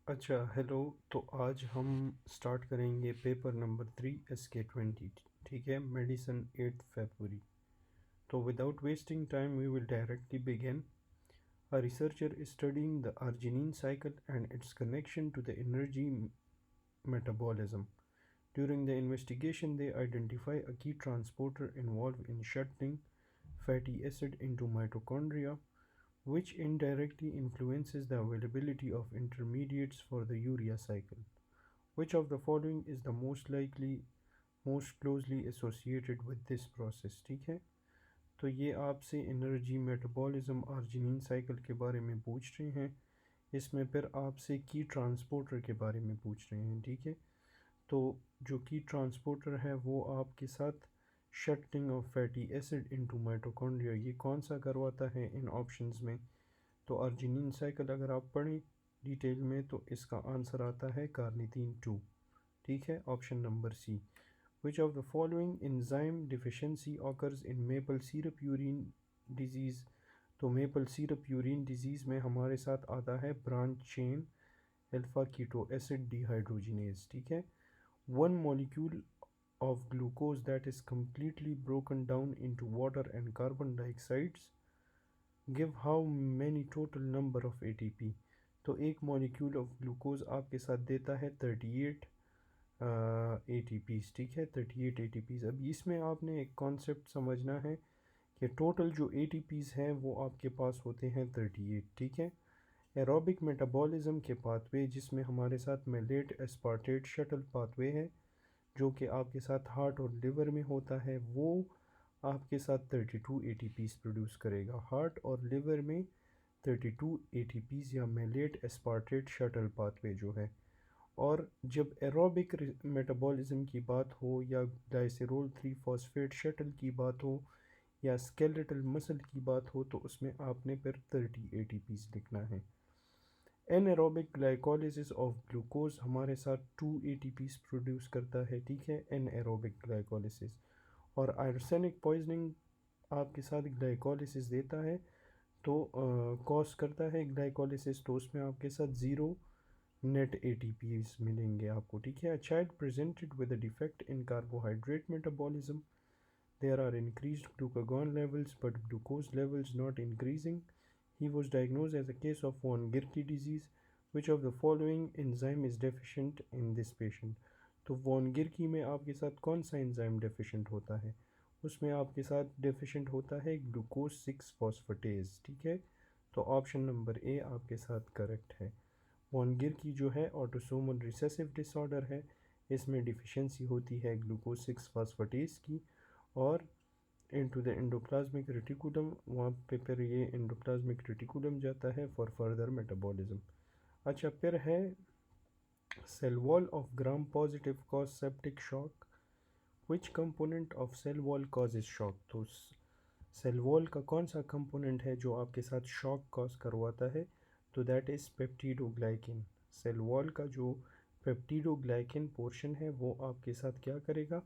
अच्छा हेलो। तो आज हम स्टार्ट करेंगे पेपर नंबर 3 SK20। ठीक है, मेडिसन 8 फरवरी। तो without wasting time we will directly begin. A researcher is studying the arginine cycle and its connection to the energy metabolism. During the investigation, they identify a key transporter involved in shutting fatty acid into mitochondria, which indirectly influences the availability of intermediates for the urea cycle. Which of the following is the most closely associated with this process? ठीक है, तो ये आपसे energy metabolism arginine cycle के बारे में पूछ रहे हैं। इसमें फिर आपसे की ट्रांसपोर्टर के बारे में पूछ रहे हैं। ठीक है, तो जो की ट्रांसपोर्टर है वो आपके साथ shuttling of fatty acid into mitochondria, ये कौन सा करवाता है इन ऑप्शंस में? तो अर्जिनिन साइकिल अगर आप पढ़ें डिटेल में तो इसका आंसर आता है कार्निटीन 2। ठीक है, option number C. Which of the following enzyme deficiency occurs in maple syrup urine disease? तो मेपल सिरप यूरिन डिजीज़ में हमारे साथ आता है branch chain alpha keto acid dehydrogenase. ठीक है, one molecule of glucose that is completely broken down into water and carbon dioxides give how many total number of ATP? तो एक molecule of glucose आपके साथ देता है 38 ATPs। ठीक है, 38 ATPs। अब इसमें आपने एक कॉन्सेप्ट समझना है कि टोटल जो ATPs हैं वो आपके पास होते हैं 38। ठीक है, एरोबिक मेटाबॉलिज्म के पाथवे जिसमें हमारे साथ मेलेट एस्पार्टेट शटल पाथवे है जो कि आपके साथ हार्ट और लिवर में होता है, वो आपके साथ 32 ATPs प्रोड्यूस करेगा। हार्ट और लिवर में 32 ATPs या मेलेट एस्पार्टेट शटल पाथवे जो है। और जब एरोबिक मेटाबॉलिज्म की बात हो या ग्लाइसेरोल 3 फॉस्फेट शटल की बात हो या स्केलेटल मसल की बात हो तो उसमें आपने फिर 30 ATPs लिखना है। एनएरोबिक ग्लाइकोलिसिस ऑफ ग्लूकोज हमारे साथ 2 ATPs प्रोड्यूस करता है। ठीक है, एनएरोबिक ग्लाइकोलिसिस। और आर्सेनिक पॉइजनिंग आपके साथ ग्लाइकोलिसिस देता है तो कॉज करता है ग्लाइकोलिसिस, तो उसमें आपके साथ 0 नेट ATPs मिलेंगे आपको। ठीक है, a child presented with a defect in carbohydrate metabolism, there are increased glucagon levels but glucose levels not increasing. He was diagnosed as a case of von Ginkel disease. Which of the following enzyme is deficient in this patient? तो von गिरकी में आपके साथ कौन सा enzyme deficient होता है? उसमें आपके साथ डेफिशिएंट होता है ग्लूकोज 6 फॉस्फेटेज। ठीक है, तो ऑप्शन नंबर ए आपके साथ करेक्ट है। वॉन गिरकी जो है ऑटोसोमल रिसेसिव डिसऑर्डर है, इसमें डिफिशिएंसी होती है ग्लूकोज 6 फॉस्फेटेज की और इनटू द एंडोप्लाज्मिक रेटिकुलम, वहाँ पे फिर ये एंडोप्लाज्मिक रेटिकुलम जाता है फॉर फर्दर मेटाबॉलिज्म। अच्छा, फिर है cell wall of gram positive cause septic shock. Which component of cell wall causes shock? तो सेल वॉल का कौन सा कंपोनेंट है जो आपके साथ शॉक कॉज करवाता है? तो that is peptidoglycan. Cell wall का जो पेप्टिडोग्लाइकिन पोर्शन है वो आपके साथ क्या करेगा?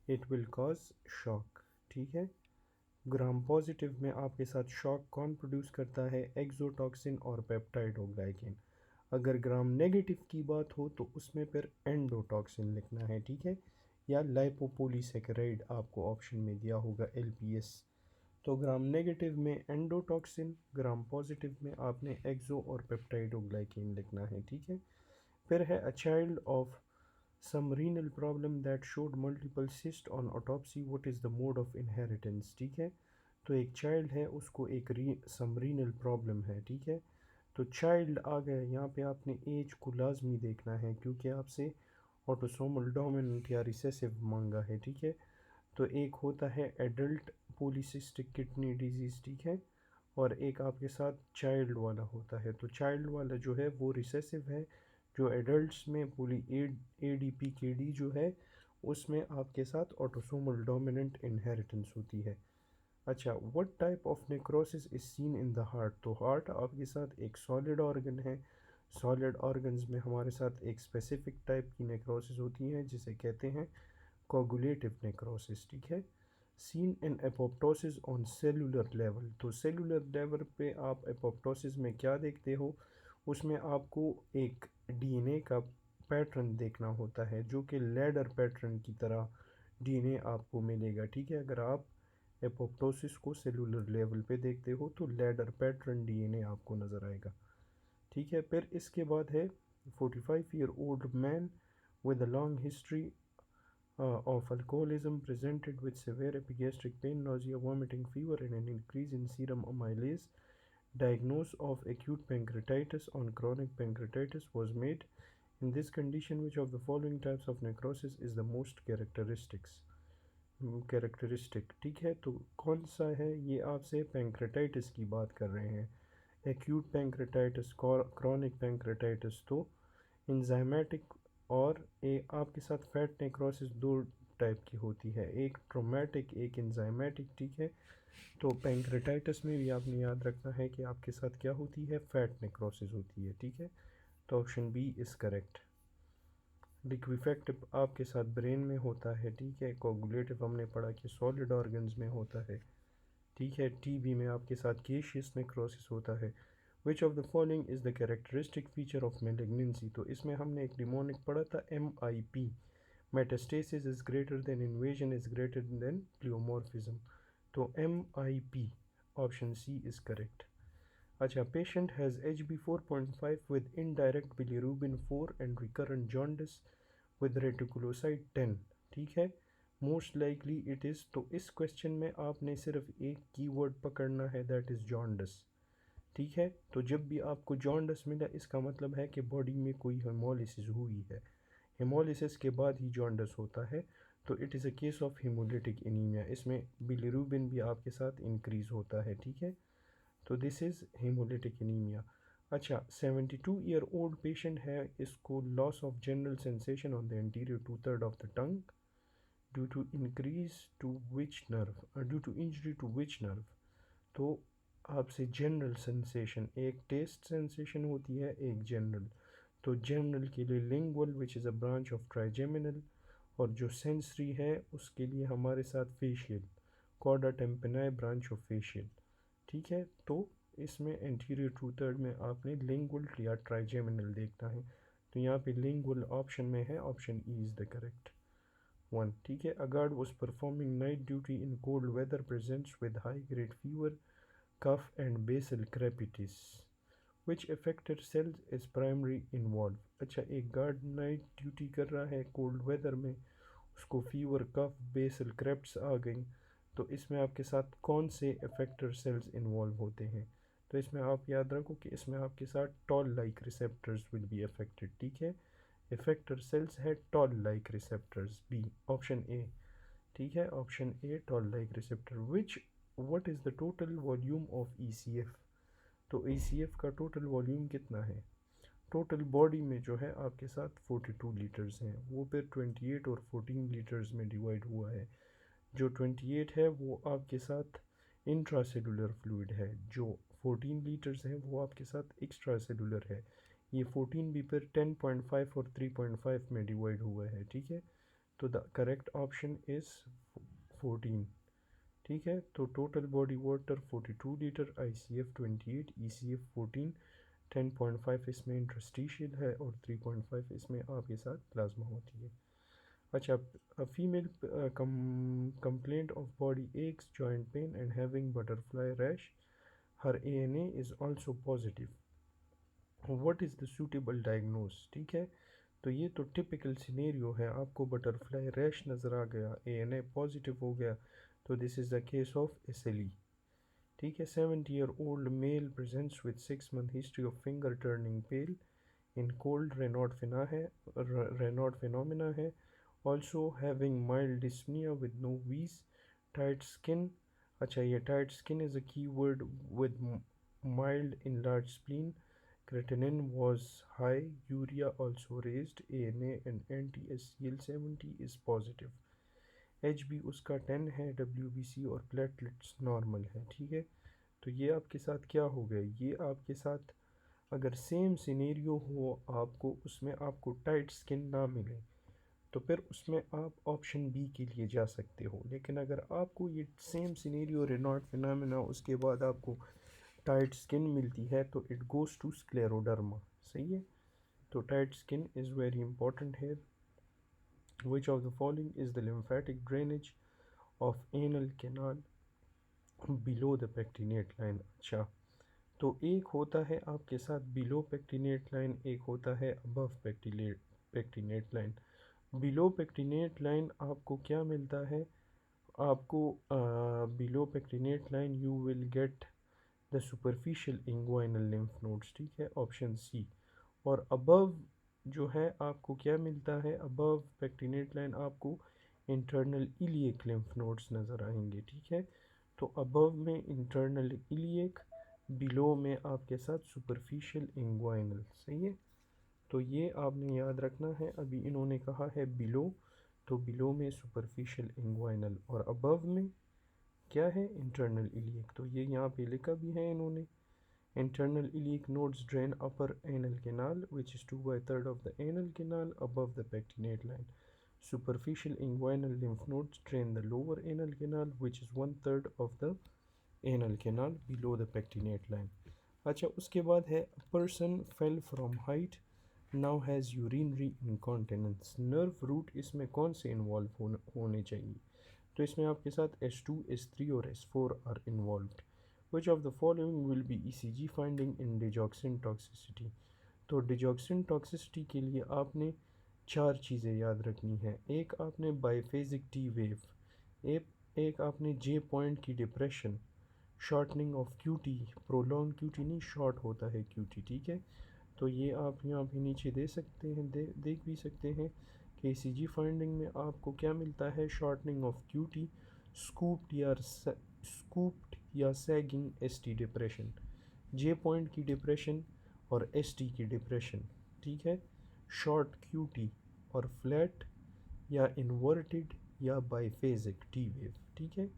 It will cause shock. ठीक है, ग्राम पॉजिटिव में आपके साथ शॉक कौन प्रोड्यूस करता है? एक्सोटॉक्सिन और पेप्टाइडोग्लाइकिन। अगर ग्राम नेगेटिव की बात हो तो उसमें फिर एंडोटॉक्सिन लिखना है। ठीक है, या लाइपोपोलीसेकेराइड आपको ऑप्शन में दिया होगा LPS। तो ग्राम नेगेटिव में एंडोटॉक्सिन, ग्राम पॉजिटिव में आपने एक्सो और पेप्टाइडोग्लाइकिन लिखना है। ठीक है, फिर है a child of some renal problem that showed multiple cysts on autopsy, what is the mode of inheritance? ठीक है, तो एक चाइल्ड है उसको एक सम रीनल प्रॉब्लम है। ठीक है, तो चाइल्ड आ गया यहाँ पे, आपने एज को लाजमी देखना है क्योंकि आपसे ऑटोसोमल डोमिनेंट या रिसेसिव मांगा है। ठीक है, तो एक होता है एडल्ट पॉलीसिस्टिक किडनी डिजीज़। ठीक है, और एक आपके साथ चाइल्ड वाला होता है। तो चाइल्ड वाला जो है वो रिसेसिव है, जो एडल्ट्स में पोली ADPKD जो है उसमें आपके साथ ऑटोसोमल डोमिनेंट इनहेरिटेंस होती है। अच्छा, what type of necrosis is seen in the heart? तो हार्ट आपके साथ एक सॉलिड ऑर्गन है। सॉलिड ऑर्गन्स में हमारे साथ एक स्पेसिफिक टाइप की नेक्रोसिस होती है जिसे कहते हैं कोगुलेटिव नेक्रोसिस। ठीक है, seen in apoptosis on cellular level. तो सेलुलर लेवल पे आप एपोप्टोसिस में क्या देखते हो? उसमें आपको एक डीएनए का पैटर्न देखना होता है जो कि लैडर पैटर्न की तरह डीएनए आपको मिलेगा, ठीक है। अगर आप एपोप्टोसिस को सेलुलर लेवल पे देखते हो तो लैडर पैटर्न डीएनए आपको नज़र आएगा, ठीक है। फिर इसके बाद है 45-year-old man with a long history of alcoholism presented with severe epigastric pain, nausea, vomiting, fever, and an increase in serum amylase. Diagnosis of acute pancreatitis on chronic pancreatitis was made. In this condition, which of the following types of necrosis is the most characteristic, ठीक है। तो कौन सा है ये, आपसे pancreatitis की बात कर रहे हैं, एक्यूट पैंक्रेटाइटिस, क्रॉनिक पैंक्रेटाइटिस। तो इंजाइमेटिक और आपके साथ फैट नेक्रोसिस दो टाइप की होती है, एक ट्रोमेटिक एक इंजाइमेटिक, ठीक है। तो पैंक्रेटाइटिस में भी आपने याद रखना है कि आपके साथ क्या होती है, फैट नेक्रोसिस होती है, ठीक है। तो option B is correct. Liquefactive आपके साथ ब्रेन में होता है, ठीक है। कोगुलेटिव हमने पढ़ा कि सॉलिड ऑर्गन्स में होता है, ठीक है। टीबी में आपके साथ केशियस नेक्रोसिस होता है। Which of the following is the characteristic feature of malignancy. तो इसमें हमने एक डिमोनिक पढ़ा था MIP, metastasis is greater than invasion is greater than pleomorphism. तो MIP option C is correct. अच्छा, patient has HB 4.5 with indirect bilirubin 4 and recurrent jaundice with reticulocyte 10, ठीक है। मोस्ट लाइकली इट इज़, तो इस question में आपने सिर्फ एक कीवर्ड पकड़ना है, दैट इज़ जॉन्डिस, ठीक है। तो जब भी आपको जॉन्डिस मिला इसका मतलब है कि बॉडी में कोई हेमोलिसिस हुई है, हेमोलिसिस के बाद ही जॉन्डिस होता है। तो it is a case of haemolytic anaemia, इसमें बिलिरुबिन भी आपके साथ इंक्रीज़ होता है, ठीक है। तो दिस इज़ हेमोलिटिक एनीमिया। अच्छा, 72-year-old पेशेंट है, इसको loss of general sensation on the anterior two third of the tongue due to increase to which nerve, due to injury to which nerve. तो आपसे जनरल सेंसेशन, एक taste sensation होती है, एक general. तो general के लिए lingual which is a branch of trigeminal, और जो सेंसरी है उसके लिए हमारे साथ facial, chorda tympani branch of facial, ठीक है। तो इसमें एंटीरियर टू थर्ड में आपने लिंगुअल या ट्राइजेमिनल देखना है। तो यहाँ पे लिंगुअल ऑप्शन में है, option E is the correct one, ठीक है। A guard was performing night duty in cold weather presents with high grade fever, cough and basal crepitations, which affected cells is primary involve. अच्छा, एक guard night duty कर रहा है cold weather में, उसको fever, कफ, basal क्रेप्ट्स आ गई, तो इसमें आपके साथ कौन से इफेक्टर सेल्स इन्वॉल्व होते हैं। तो इसमें आप याद रखो कि इसमें आपके साथ toll like receptors will be affected, ठीक है। इफेक्टर सेल्स है toll like receptors, B option A, ठीक है। Option A toll like receptor. Which what is the total volume of ECF। तो ECF का टोटल वॉल्यूम कितना है, टोटल बॉडी में जो है आपके साथ 42 लीटर्स हैं, वो फिर 28 और 14 लीटर्स में डिवाइड हुआ है। जो 28 है वो आपके साथ इंट्रा सेलुलर फ्लूइड है, जो 14 लीटर्स है वो आपके साथ एक्स्ट्रा सेलुलर है। ये 14 भी फिर 10.5 और 3.5 में डिवाइड हुआ है, ठीक है। तो द करेक्ट ऑप्शन इज़ 14, ठीक है। तो total body water 42 litre, ICF 28, ECF 14, 10.5 इसमें इंटरस्टिशियल है और 3.5 इसमें आपके साथ प्लाज्मा होती है। अच्छा, a female complaint of body aches, joint pain and having butterfly rash. Her ANA is also positive. What is the suitable diagnose, ठीक है। तो ये तो टिपिकल सिनेरियो है, आपको बटरफ्लाई रैश नज़र आ गया, ANA पॉजिटिव हो गया, तो this is the case of SLE, ठीक है। 70-year-old male presents with 6 month history of finger turning pale in cold Raynaud phenomena है, also having mild dyspnea with no wheeze, tight skin। अच्छा, ये tight skin is a keyword with mild enlarged spleen, creatinine was high, urea also raised, ANA and anti-SCL70 is positive, HB उसका 10 है, WBC और platelets normal है, ठीक है। तो ये आपके साथ क्या हो गया, ये आपके साथ अगर सेम सिनेरियो हो आपको, उसमें आपको टाइट स्किन ना मिले तो फिर उसमें आप ऑप्शन बी के लिए जा सकते हो। लेकिन अगर आपको ये सेम सिनेरियो रेनॉल्ड फिनोमेना उसके बाद आपको टाइट स्किन मिलती है तो इट गोज़ टू स्क्लेरोडर्मा। सही है, तो tight skin is very important है। Which of the following is the lymphatic drainage of anal canal below the pectinate line. अच्छा, तो एक होता है आपके साथ बिलो पेक्टिनेट लाइन, एक होता है above pectinate line. Below pectinate line आपको क्या मिलता है, आपको below pectinate line you will get the superficial inguinal lymph nodes, ठीक है, ऑप्शन सी। और अबव जो है आपको क्या मिलता है, अबव पेक्टिनेट लाइन आपको इंटरनल इलियक लिम्फ नोड्स नज़र आएंगे, ठीक है। तो अबव में इंटरनल इलियक, बिलो में आपके साथ सुपरफिशियल इंग्वाइनल। सही है, तो ये आपने याद रखना है। अभी इन्होंने कहा है बिलो, तो बिलो में सुपरफिशियल इंग्वाइनल, और अबव में क्या है, इंटरनल इलियक। तो ये यहाँ पे लिखा भी है इन्होंने, internal iliac nodes drain upper anal canal, which is 2/3 of the anal canal above the pectinate line. Superficial inguinal lymph nodes drain the lower anal canal, which is 1/3 of the anal canal below the pectinate line. अच्छा, उसके बाद है a person fell from height now has urinary incontinence. nerve root इसमें कौन से involve होने चाहिए, तो इसमें आपके साथ S2, S3 और S4 are involved. Which of the following will be ECG finding in digoxin toxicity. तो डिजॉक्सिन टॉक्सिसिटी के लिए आपने चार चीज़ें याद रखनी है। एक आपने बाइफेजिक टी वेव, एक आपने जे पॉइंट की डिप्रेशन, shortening of QT, prolong QT नहीं, शॉर्ट होता है क्यूटी, ठीक है। तो ये आप यहाँ पे नीचे दे सकते हैं, देख भी सकते हैं कि ECG फाइंडिंग में आपको क्या मिलता है, शॉर्टनिंग ऑफ क्यूटी, स्कूप्ड या सैगिंग ST डिप्रेशन, जे पॉइंट की डिप्रेशन और ST की डिप्रेशन, ठीक है, शॉर्ट क्यूटी और फ्लैट या इन्वर्टेड या बाइफेजिक टी वेव, ठीक है।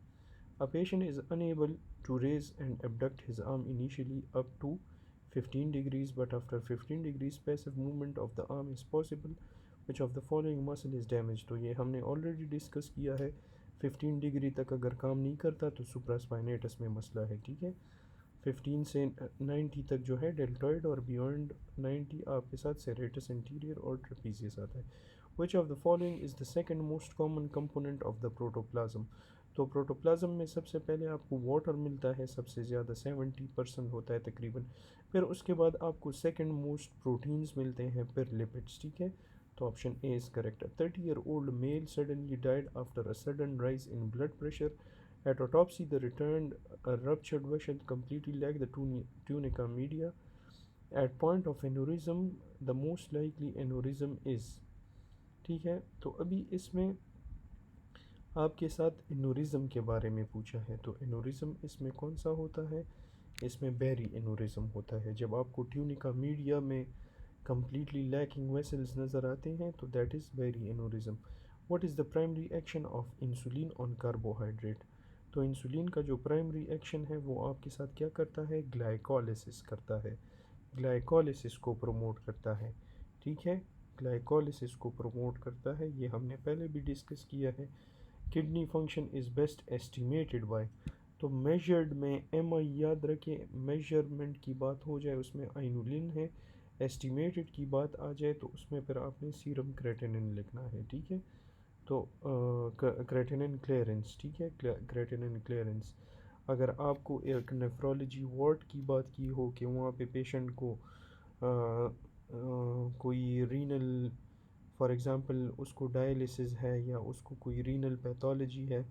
A patient is unable to raise and abduct his arm initially up to 15 degrees, but after 15 degrees passive movement of the arm is possible. Which of the following muscle is damaged? तो ये हमने already discuss किया है, 15 degree तक अगर काम नहीं करता तो सुप्रास्पाइनेटस में मसला है, ठीक है। 15 से 90 तक जो है डेल्टॉइड, और बियॉन्ड 90 आपके साथ सेरेटस इंटीरियर और ट्रेपीजियस आता है। Which of the following is the second most common component of the protoplasm. तो प्रोटोप्लाज्म में सबसे पहले आपको वाटर मिलता है, सबसे ज़्यादा 70% होता है तकरीबन। फिर उसके बाद आपको सेकंड मोस्ट प्रोटीन्स मिलते हैं, फिर लिपिड्स, ठीक है। तो option A is correct. 30-year-old male suddenly died after a sudden rise in blood pressure. At autopsy, the returned a ruptured vessel completely lacked the tunica media. At point of aneurysm, the most likely aneurysm is, ठीक है। तो अभी इसमें आपके साथ aneurysm के बारे में पूछा है, तो एनोरिज्म इसमें कौन सा होता है, इसमें बेरी एनोरिज्म होता है। जब आपको ट्यूनिका मीडिया में completely lacking vessels नज़र आते हैं तो that is berry aneurysm. What is the primary action of insulin on carbohydrate. तो इंसुलिन का जो प्राइमरी एक्शन है वो आपके साथ क्या करता है, ग्लाइकोलिसिस करता है, ग्लाइकोलिसिस को प्रमोट करता है, ठीक है, ग्लाइकोलिसिस को प्रमोट करता है। ये हमने पहले भी डिस्कस किया है। Kidney function is best estimated by, तो मेजर्ड में MI याद रखें, मेजरमेंट की बात हो जाए उसमें आइनुलिन है, एस्टिमेटेड की बात आ जाए तो उसमें फिर आपने सीरम क्रेटिनिन लिखना है, ठीक है। तो क्रेटिनिन क्लियरेंस, ठीक है, क्रेटिनिन क्लियरेंस। अगर आपको एक नेफ्रोलॉजी वार्ड की बात की हो कि वहाँ पे पेशेंट को कोई रीनल, फॉर एग्ज़ाम्पल उसको डायलिसिस है या उसको कोई रीनल पैथोलॉजी है,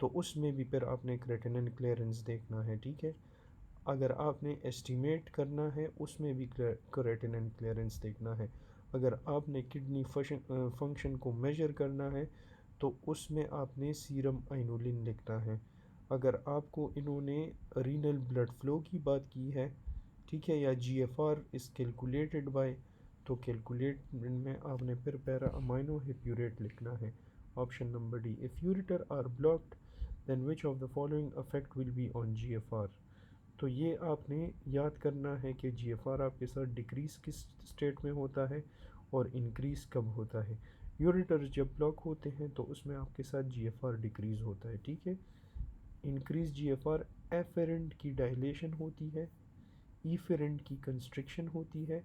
तो उसमें भी फिर आपने क्रेटिनिन क्लियरेंस देखना है, ठीक है। अगर आपने एस्टिमेट करना है उसमें भी क्रेटिनिन क्लियरेंस देखना है। अगर आपने किडनी फंक्शन को मेजर करना है तो उसमें आपने सीरम आइनुलिन लिखना है। अगर आपको इन्होंने रीनल ब्लड फ्लो की बात की है, ठीक है, या GFR इज़ कैलकुलेटेड बाय, तो कैलकुलेट में आपने फिर पैरा अमाइनो हिप्यूरेट लिखना है, option number D. If ureter are blocked then which of the following affect will be on GFR। तो ये आपने याद करना है कि GFR आपके साथ डिक्रीज़ किस स्टेट में होता है और इंक्रीज़ कब होता है। यूरेटर जब ब्लॉक होते हैं तो उसमें आपके साथ GFR डिक्रीज़ होता है, ठीक है। इंक्रीज जीएफआर एफेरेंट की डायलेशन होती है, ईफेरेंट की कंस्ट्रिक्शन होती है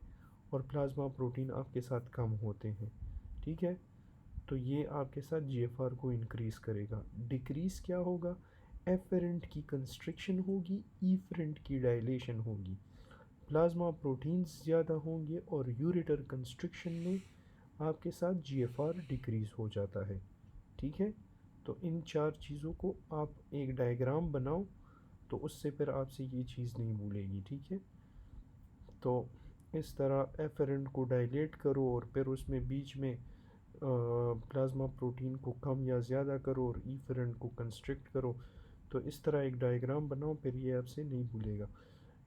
और प्लाज्मा प्रोटीन आपके साथ कम होते हैं। ठीक है, तो ये आपके साथ जीएफआर को इंक्रीज़ करेगा। डिक्रीज़ क्या होगा? एफेरेंट की कंस्ट्रिक्शन होगी, ईफेरेंट की डायलेशन होगी, प्लाज्मा प्रोटीन्स ज़्यादा होंगे और यूरेटर कंस्ट्रिक्शन में आपके साथ जीएफआर डिक्रीज़ हो जाता है। ठीक है, तो इन चार चीज़ों को आप एक डायग्राम बनाओ, तो उससे फिर आपसे ये चीज़ नहीं भूलेगी। ठीक है, तो इस तरह एफेरेंट को डायलेट करो और फिर उसमें बीच में प्लाज्मा प्रोटीन को कम या ज़्यादा करो और ईफेरेंट को कंस्ट्रिक्ट करो। तो इस तरह एक डायग्राम बनाओ, फिर ये आपसे नहीं भूलेगा।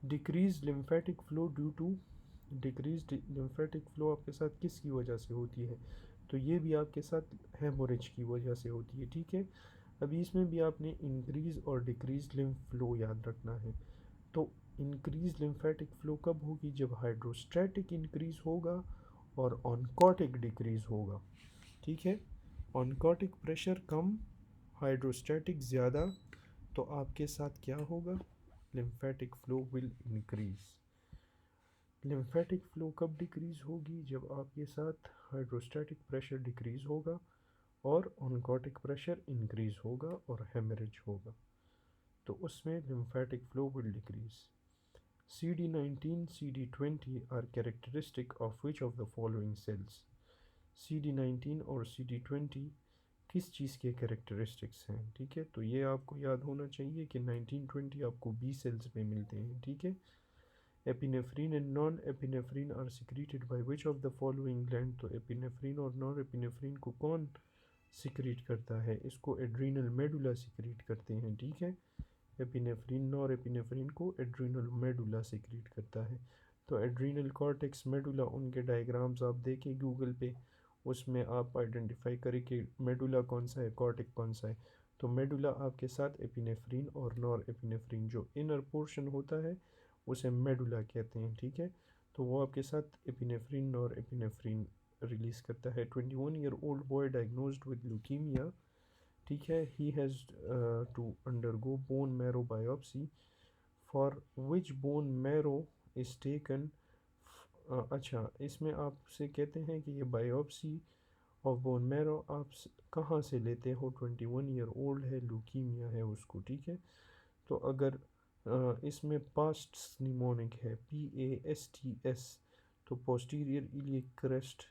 Decrease lymphatic flow due to, decrease lymphatic flow आपके साथ किसकी वजह से होती है? तो ये भी आपके साथ हेमोरेज की वजह से होती है। ठीक है, अभी इसमें भी आपने इंक्रीज और डिक्रीज लिम्फ फ्लो याद रखना है। तो इंक्रीज लिम्फेटिक फ्लो कब होगी? जब हाइड्रोस्टैटिक इंक्रीज होगा और ऑनकोटिक डिक्रीज होगा। ठीक है, ऑनकोटिक प्रेशर कम, हाइड्रोस्टैटिक ज़्यादा, तो आपके साथ क्या होगा? Lymphatic flow will increase. Lymphatic flow कब डिक्रीज होगी? जब आपके साथ हाइड्रोस्टैटिक प्रेशर डिक्रीज होगा और ऑनकोटिक प्रेशर इंक्रीज होगा और हेमरेज होगा, तो उसमें lymphatic flow will decrease. CD19, CD20 are characteristic of which of the following cells? CD19 और CD20 किस चीज़ के कैरेक्टरिस्टिक्स हैं? ठीक है, तो ये आपको याद होना चाहिए कि 1920 आपको बी सेल्स में मिलते हैं। ठीक है, epinephrine and non epinephrine are secreted by which of the following gland? तो एपिनेफ्रीन और नॉन एपिनेफ्रीन को कौन सिक्रीट करता है? इसको एड्रीनल मेडुला सिक्रीट करते हैं। ठीक है, एपिनेफ्रीन नॉर एपिनेफ्रीन को एड्रीनल मेडुला सिक्रीट करता है। तो एड्रीनल कॉर्टेक्स मेडुला, उनके डायग्राम्स आप देखें गूगल पे, उसमें आप आइडेंटिफाई करें कि मेडुला कौन सा है, कॉर्टेक्स कौन सा है। तो मेडुला आपके साथ एपिनेफ्रीन और नॉर एपिनेफ्रीन जो इनर पोर्शन होता है उसे मेडुला कहते हैं। ठीक है, तो वो आपके साथ एपिनेफ्रीन और एपिनेफ्रीन रिलीज़ करता है। 21 year old boy diagnosed with leukaemia. ठीक है, he has to undergo bone marrow biopsy for which bone marrow is taken. अच्छा, इसमें आपसे कहते हैं कि ये बायोप्सी ऑफ बोन मैरो आप कहाँ से लेते हो? 21 ईयर ओल्ड है, ल्यूकीमिया है उसको। ठीक है, तो अगर इसमें पास्ट निमोनिक है, PASTS, तो पोस्टीरियर इलियक क्रेस्ट,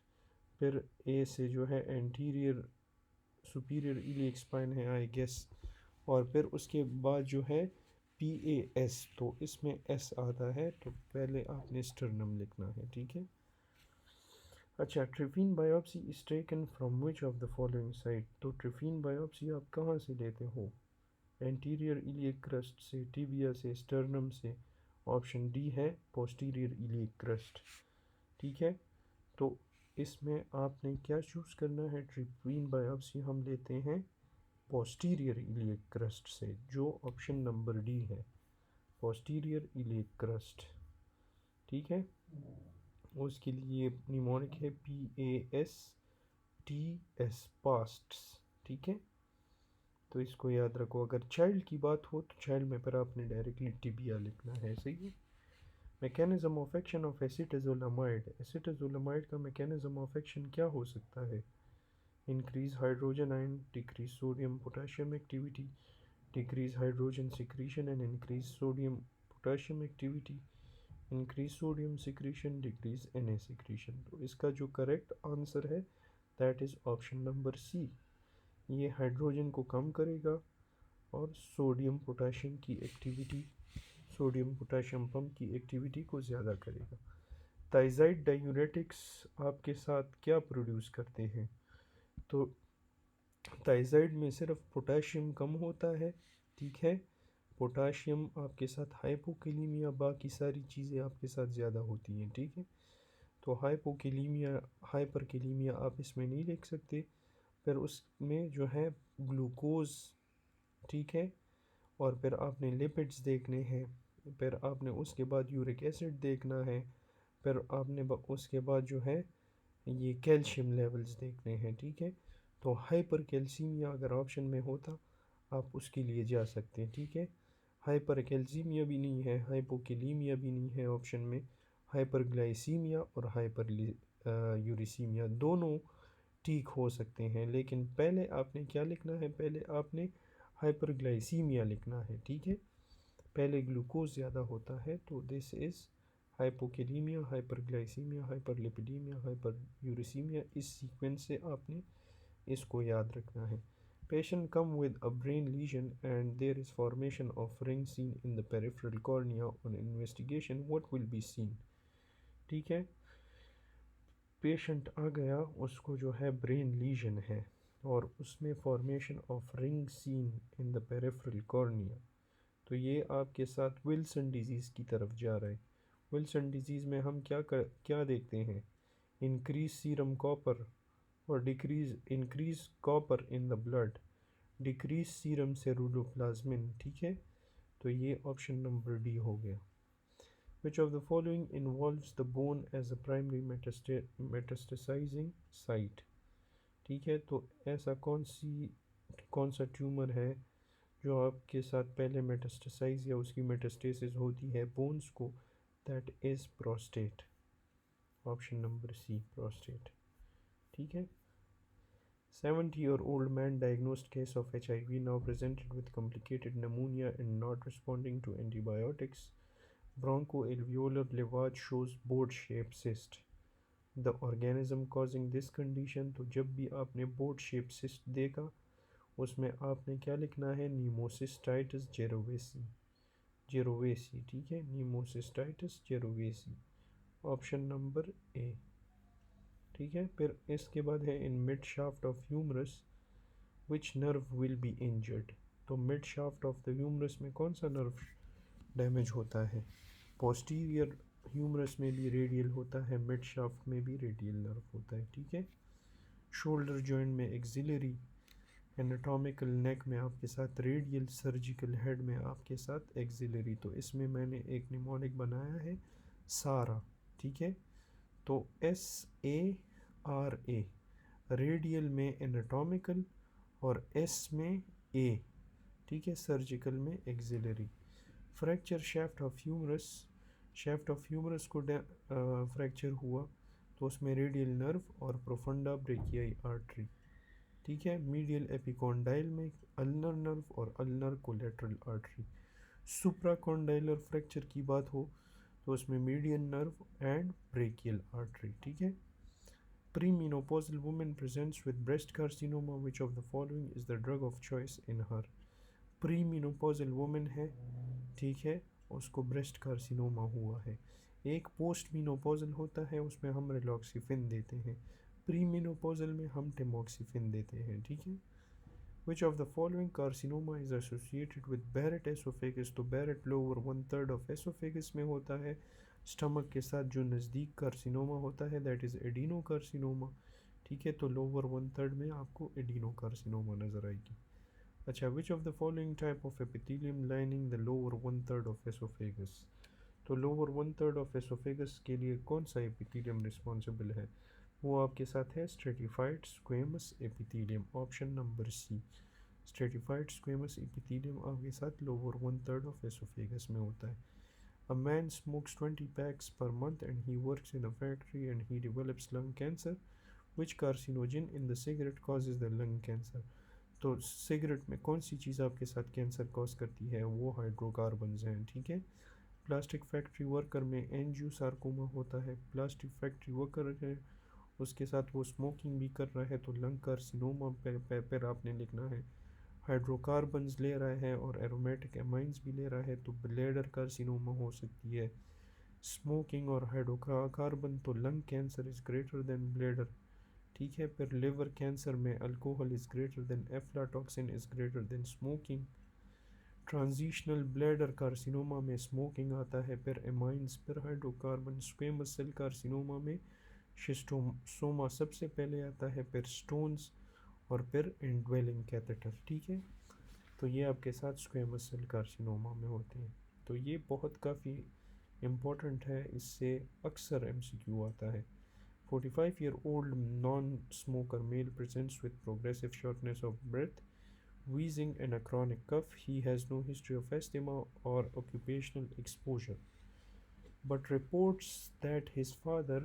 फिर ए से जो है एंटीरियर सुपीरियर इलियक स्पाइन है आई गेस, और फिर उसके बाद जो है PAS, तो इसमें S आता है, तो पहले आपने स्टर्नम लिखना है। ठीक है, अच्छा, trephine biopsy is taken from which of the following site? तो ट्रिफिन बायोप्सी आप कहाँ से लेते हो? एंटीरियर इलियक क्रस्ट से, टिबिया से, स्टर्नम से। ऑप्शन डी है पोस्टीरियर इलियक क्रस्ट। ठीक है, तो इसमें आपने क्या चूज़ करना है? ट्रिफिन बायोप्सी हम लेते हैं पोस्टीरियर इलियक क्रस्ट से, जो ऑप्शन नंबर डी है, पोस्टीरियर इलियक क्रस्ट। ठीक है, उसके लिए निमोनिक है PASTS, पास्ट्स। ठीक है, तो इसको याद रखो। अगर चाइल्ड की बात हो तो चाइल्ड में पर आपने डायरेक्टली टिबिया लिखना है। सही है। Mechanism of action of acetazolamide, acetazolamide का मैकेनिज्म ऑफ एक्शन क्या हो सकता है? Increase hydrogen ion, decrease sodium potassium activity, decrease hydrogen secretion and increase sodium potassium activity, increase sodium secretion, decrease Na secretion. तो इसका जो करेक्ट आंसर है that is option number C. ये hydrogen को कम करेगा और सोडियम पोटेशियम की एक्टिविटी, सोडियम पोटेशियम पंप की एक्टिविटी को ज़्यादा करेगा। थायज़ाइड डायूरेटिक्स आपके साथ क्या प्रोड्यूस करते हैं? तो थायज़ाइड में सिर्फ पोटेशियम कम होता है। ठीक है, पोटेशियम आपके साथ हाइपोकेलीमिया, बाकी सारी चीज़ें आपके साथ ज़्यादा होती हैं। ठीक है, तो हाइपोकेलीमिया, हाइपरकेलीमिया आप इसमें नहीं लिख सकते। फिर उसमें जो है ग्लूकोज, ठीक है, और फिर आपने लिपिड्स देखने हैं, फिर आपने उसके बाद यूरिक एसिड देखना है, फिर आपने उसके बाद जो है ये कैल्शियम लेवल्स देखने हैं। ठीक है, तो हाइपर कैल्सीमिया अगर ऑप्शन में होता आप उसके लिए जा सकते हैं, ठीक है। हाइपरकैल्सीमिया भी नहीं है, हाइपोकैलीमिया भी नहीं है ऑप्शन में। हाइपरग्लाइसीमिया और हाइपर यूरिसीमिया दोनों ठीक हो सकते हैं, लेकिन पहले आपने क्या लिखना है, पहले आपने हाइपरग्लाइसीमिया लिखना है, ठीक है। पहले ग्लूकोज ज़्यादा होता है, तो this is hypokalaemia, hyperglycaemia, hyperlipidaemia, hyper uricaemia. इस सीक्वेंस से आपने इसको याद रखना है। Patient come with a brain lesion and there is formation of ring seen in the peripheral cornea. On investigation, what will be seen? ठीक है, patient आ गया, उसको जो है ब्रेन लीजन है और उसमें formation of ring seen in the peripheral cornea. तो ये आपके साथ विल्सन डिजीज़ की तरफ जा रहा है। विल्सन डिजीज़ में हम क्या देखते हैं, इंक्रीज सीरम कॉपर और increase copper in the blood, decrease serum ceruloplasmin, ठीक है। तो ये ऑप्शन नंबर डी हो गया। Which of the following involves the bone as a primary metastasizing site? ठीक है, तो ऐसा कौन सा ट्यूमर है जो आपके साथ पहले मेटास्टेसाइज या उसकी मेटास्टेसिस होती है बोन्स को? That is prostate, option number C prostate, ठीक है। 70-year-old man diagnosed case of HIV now presented with complicated pneumonia and not responding to antibiotics. Bronchoalveolar lavage shows board-shaped cyst. The organism causing this condition, तो जब भी आपने board shape cyst देखा उसमें आपने क्या लिखना है, नीमोसिस्टाइटिस जेरोवेसी, जेरोवेसी, ठीक है, नीमोसिस्टाइटिस जेरोवेसी, ऑप्शन नंबर ए, ठीक है। फिर इसके बाद है in mid shaft of humerus which nerve will be injured. तो mid shaft of the humerus में कौन सा नर्व डैमेज होता है? पोस्टीरियर ह्यूमरस में भी रेडियल होता है, मिड शाफ्ट में भी रेडियल नर्व होता है, ठीक है। शोल्डर जॉइंट में एक्सिलरी, एनाटॉमिकल नेक में आपके साथ रेडियल, सर्जिकल हेड में आपके साथ एक्सिलरी। तो इसमें मैंने एक निमोनिक बनाया है सारा, ठीक है। तो SARA, रेडियल में एनाटॉमिकल और S में A, ठीक है, सर्जिकल में axillary. Fracture shaft of humerus, shaft of humerus को फ्रैक्चर हुआ तो उसमें रेडियल नर्व और प्रोफंडा ब्रेकियाई आर्टरी, ठीक है। मीडियल एपिकॉन्डाइल में अल्नर नर्व और ulnar collateral artery. Supracondylar fracture की बात हो तो उसमें median nerve and brachial artery, ठीक है। Premenopausal women presents with breast carcinoma, which of the following is the drug of choice in her? Premenopausal women है, ठीक है, उसको ब्रेस्ट कार्सिनोमा हुआ है। एक पोस्ट मीनोपॉजल होता है, उसमें हम रिलॉक्सिफिन देते हैं, प्रीमेनोपॉजल में हम टेमोक्सिफिन देते हैं, ठीक है। Which of the following carcinoma is associated with Barrett esophagus? तो Barrett लोअर 1/3 ऑफ esophagus में होता है, स्टमक के साथ जो नज़दीक कार्सिनोमा होता है दैट इज़ एडिनो कार्सिनोमा, ठीक है। तो लोअर 1/3 में आपको एडिनो कार्सिनोमा नज़र आएगी। अच्छा, which of the following type of epithelium lining the lower 1/3 of oesophagus? तो लोअर 1/3 ऑफ एसोफेगस के लिए कौन सा एपिथेलियम रिस्पॉन्सिबल है? वो आपके साथ है stratified squamous epithelium, option number C, stratified squamous epithelium आपके साथ लोअर 1/3 ऑफ एसोफेगस में होता है। A man smokes 20 packs per month and he works in a factory and he develops lung cancer. Which carcinogen in the cigarette causes the lung cancer? तो cigarette में कौन सी चीज़ आपके साथ कैंसर कॉज करती है? वो हाइड्रोकार्बन्स हैं, ठीक है। प्लास्टिक फैक्ट्री वर्कर में एंजियोसार्कोमा होता है, प्लास्टिक फैक्ट्री वर्कर है उसके साथ वो स्मोकिंग भी कर रहा है तो लंग कार्सिनोमा पर आपने लिखना है। हाइड्रोकार्बन्स ले रहा है और एरोमेटिक एमाइंस भी ले रहा है तो ब्लैडर कार्सिनोमा हो सकती है। स्मोकिंग और हाइड्रोकार्बन, तो lung cancer is greater than bladder, ठीक है। फिर लिवर कैंसर में alcohol is greater than aflatoxin is greater than smoking. Transitional bladder carcinoma में स्मोकिंग आता है, फिर एमाइंस, फिर हाइड्रोकार्बन। स्क्वेमस सेल कार्सिनोमा में शिस्टोसोमा सबसे पहले आता है, फिर स्टोन्स और फिर इंडवेलिंग कैथेटर, ठीक है। तो ये आपके साथ स्क्वेमस सेल कार्सिनोमा में होते हैं। तो ये बहुत काफ़ी इम्पोर्टेंट है, इससे अक्सर MCQ आता है। 45-year-old non-smoker male presents with progressive shortness of breath. wheezing and a chronic cough. He has no history of asthma or occupational exposure, but reports that his father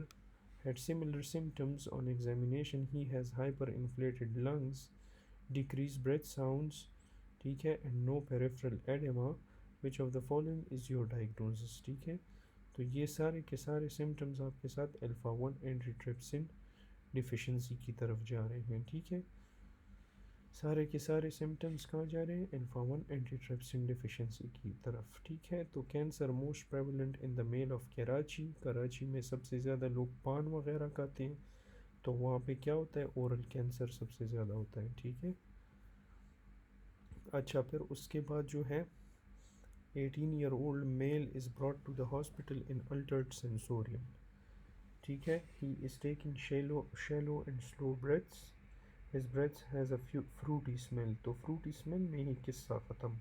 had similar symptoms. On examination he has hyperinflated lungs, decreased breath sounds, ठीक है, and no peripheral edema. Which of the following is your diagnosis? ठीक है, तो ये सारे के सारे symptoms आपके साथ अल्फा वन एंटीट्रिप्सिन डिफिशेंसी की तरफ जा रहे हैं। ठीक है, सारे के सारे सिम्टम्स कहाँ जा रहे हैं? अल्फा वन एंटीट्रिप्सिन डिफिशेंसी की तरफ। ठीक है, तो cancer most prevalent in the male of Karachi. Karachi में सबसे ज़्यादा लोग पान वगैरह खाते हैं, तो वहाँ पे क्या होता है? ओरल कैंसर सबसे ज़्यादा होता है। ठीक है, अच्छा, फिर उसके बाद जो है 18-year-old male is brought to the hospital in altered sensorium. ठीक है, he is taking shallow and slow breaths. His breath has a few fruity smell. तो fruity smell में ही किस्सा ख़त्म।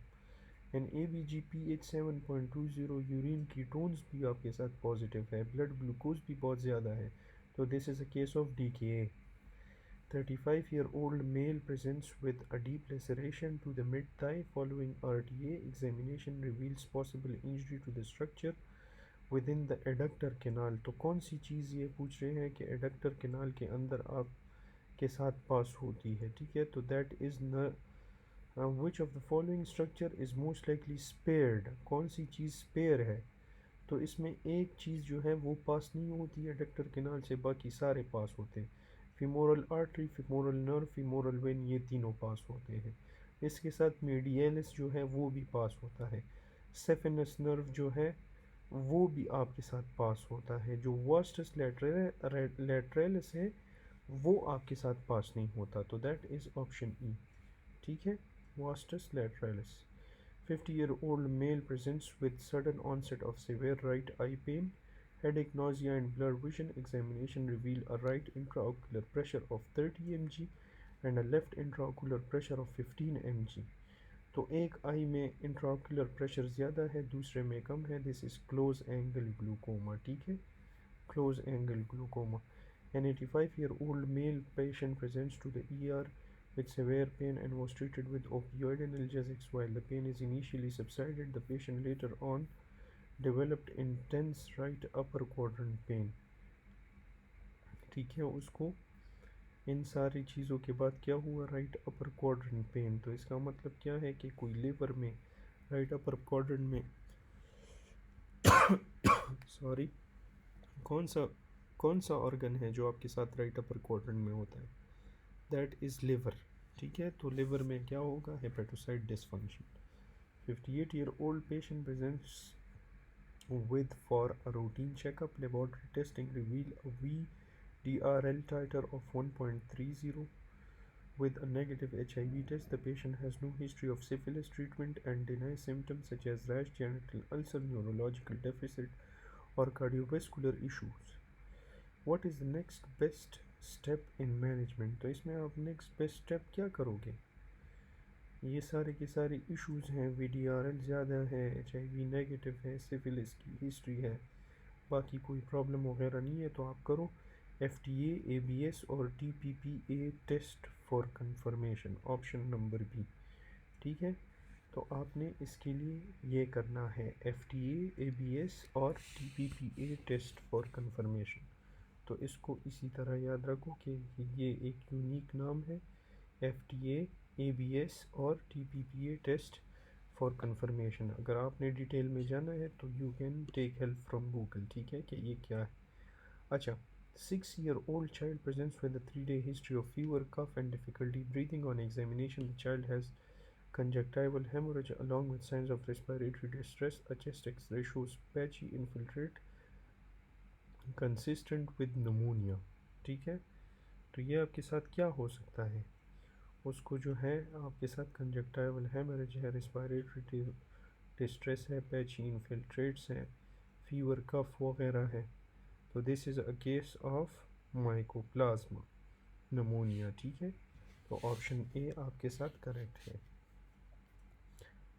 And ABG pH 7.20, urine ketones भी आपके साथ positive है, ब्लड ग्लूकोज भी बहुत ज़्यादा है, तो this is a case of DKA. 35-year-old male presents with a deep laceration to the mid-thigh following RTA. Examination reveals possible injury to the structure within the adductor canal. तो कौन सी चीज़ ये पूछ रहे हैं कि एडक्टर कैनाल के अंदर आपके साथ पास होती है? ठीक है, तो दैट इज़ न विच of the following structure is most likely spared. कौन सी चीज़ स्पेयर है? तो इसमें एक चीज़ जो है वो पास नहीं होती है एडक्टर कैनाल से, बाकी सारे पास होते हैं। Femoral artery, femoral nerve, femoral when, ये तीनों पास होते हैं। इसके साथ मीडियलिस जो है वो भी पास होता है। सेफेनस नर्व जो है वो भी आपके साथ पास होता है। जो वास्टस लैटरलिस है वो आपके साथ पास नहीं होता, तो दैट इज़ ऑप्शन ई। ठीक है, vastus लैटरलिस। 50-year-old male presents with sudden onset of severe right eye pain, headache, nausea and blurred vision. Examination reveal a right intraocular pressure of 30 mg and a left intraocular pressure of 15 mg. तो एक आई में intraocular pressure ज़्यादा है, दूसरे में कम है। This is close angle glaucoma. ठीक है, close angle glaucoma. An 85-year-old male patient presents to the ER with severe pain and was treated with opioid analgesics. While the pain is initially subsided, the patient later on developed intense right upper quadrant pain. ठीक है, उसको इन सारी चीज़ों के बाद क्या हुआ? Right upper quadrant pen. तो इसका मतलब क्या है कि कोई लिवर में राइट अपर क्वाड्रेंट में सॉरी कौन सा ऑर्गन है जो आपके साथ राइट अपर क्वाड्रेंट में होता है? That is liver. ठीक है, तो लिवर में क्या होगा? Hepatocyte dysfunction. 58-year-old patient presents with for a routine checkup. Laboratory testing reveal a VDRL titer of 1.30. With a negative HIV test, the patient has no history of syphilis treatment and denies symptoms such as rash, genital ulcer, neurological deficit, or cardiovascular issues. What is the next best step in management? तो इसमें आप next best step क्या करोगे? ये सारे के सारे issues हैं, VDRL ज़्यादा है, HIV नेगेटिव है, सिफिलिस की हिस्ट्री है, बाकी कोई प्रॉब्लम वगैरह नहीं है, तो आप करो FDA, ABS और TPPA test for confirmation, option number B. ठीक है, तो आपने इसके लिए ये करना है FDA, ABS और TPPA टेस्ट फॉर कंफर्मेशन। तो इसको इसी तरह याद रखो कि ये एक यूनिक नाम है, FDA, ABS और TPPA टेस्ट फॉर कंफर्मेशन। अगर आपने डिटेल में जाना है तो you can take help from Google. ठीक है, कि ये क्या है। अच्छा, 6-year-old child presents with a 3-day history of fever, cough and difficulty breathing. On examination, the child has conjunctival hemorrhage along with signs of respiratory distress. A chest X-ray shows patchy infiltrate consistent with pneumonia. ठीक है, तो ये आपके साथ क्या हो सकता है? उसको जो है आपके साथ कंजक्टाइवल हेमरेज है, रेस्पिरेटरी डिस्ट्रेस है, पैची इन्फिल्ट्रेट्स हैं, फीवर कफ वगैरह है, तो this is a case of mycoplasma pneumonia. ठीक है, तो ऑप्शन ए आपके साथ करेक्ट है।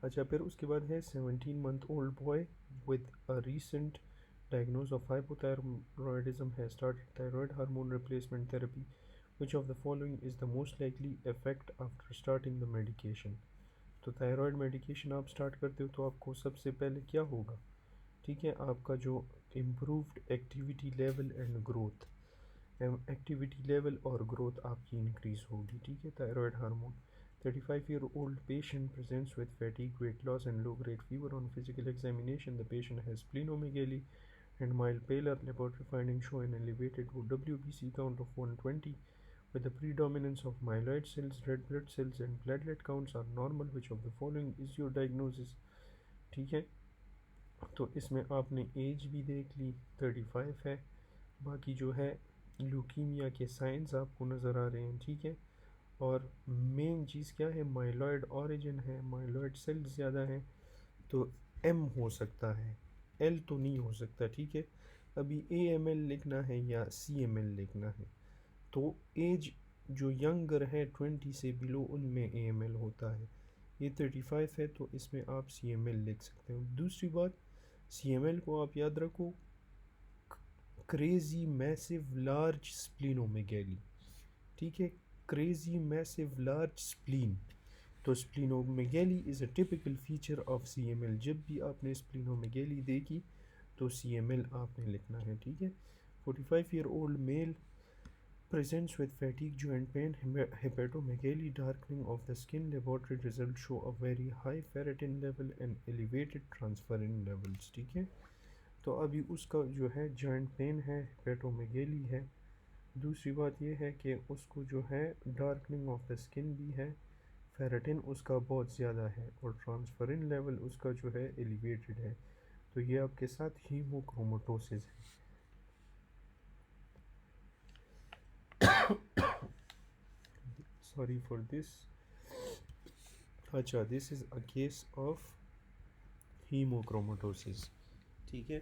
अच्छा, फिर उसके बाद है 17-month-old boy with a recent diagnosis of hypothyroidism has started thyroid hormone replacement therapy. Which of the following is the most likely effect after starting the medication. तो थायराइड मेडिकेशन आप स्टार्ट करते हो तो आपको सबसे पहले क्या होगा, ठीक है, आपका जो improved activity level and growth, activity level और ग्रोथ आपकी इंक्रीज़ होगी, ठीक है। Thyroid hormone 35-year-old patient presents with fatigue, weight loss and low-grade fever. On physical examination, the patient has splenomegaly and mild pallor. Laboratory findings show an elevated WBC count of 120 with the predominance of myeloid cells, red blood cells and platelet counts are normal. Which of the following is your diagnosis? ठीक है, तो इसमें आपने as भी देख ली 35 है, बाकी जो है ल्यूकीमिया के साइंस आपको नज़र आ रहे हैं, ठीक है। और मेन चीज़ क्या है, माइलॉइड ओरिजिन है, माइलॉइड सेल्स ज़्यादा हैं, तो एम हो सकता है, एल तो नहीं हो सकता, ठीक है। अभी ए एम एल लिखना है या सी एम एल लिखना है, तो एज जो यंगर है 20 से बिलो उनमें ए एम एल होता है, ये 35 है तो इसमें आप सी एम एल लिख सकते हो। दूसरी बात, सी एम एल को आप याद रखो, क्रेजी मैसिव लार्ज स्प्लीनोमेगैली, ठीक है, क्रेजी मैसिव लार्ज स्प्लीन। तो splenomegaly is a typical feature of C M L. जब भी आपने स्प्लीनोमेगैली देखी तो सी एम एल आपने लिखना है, ठीक है। 45-year-old male presents with fatigue, joint pain, hepatomegaly, darkening of the skin. Laboratory results show a very high ferritin level and elevated transferrin levels, ठीक है। तो अभी उसका जो है जॉइंट पेन है, हेपेटोमेगेली है। दूसरी बात यह है कि उसको जो है डार्कनिंग ऑफ द स्किन भी है, फेरेटिन उसका बहुत ज़्यादा है और ट्रांसफरिन लेवल उसका जो है एलिवेटेड है। तो ये आपके साथ हीमोक्रोमेटोसिस है। Sorry for this. अच्छा, this is a case of haemochromatosis, ठीक है।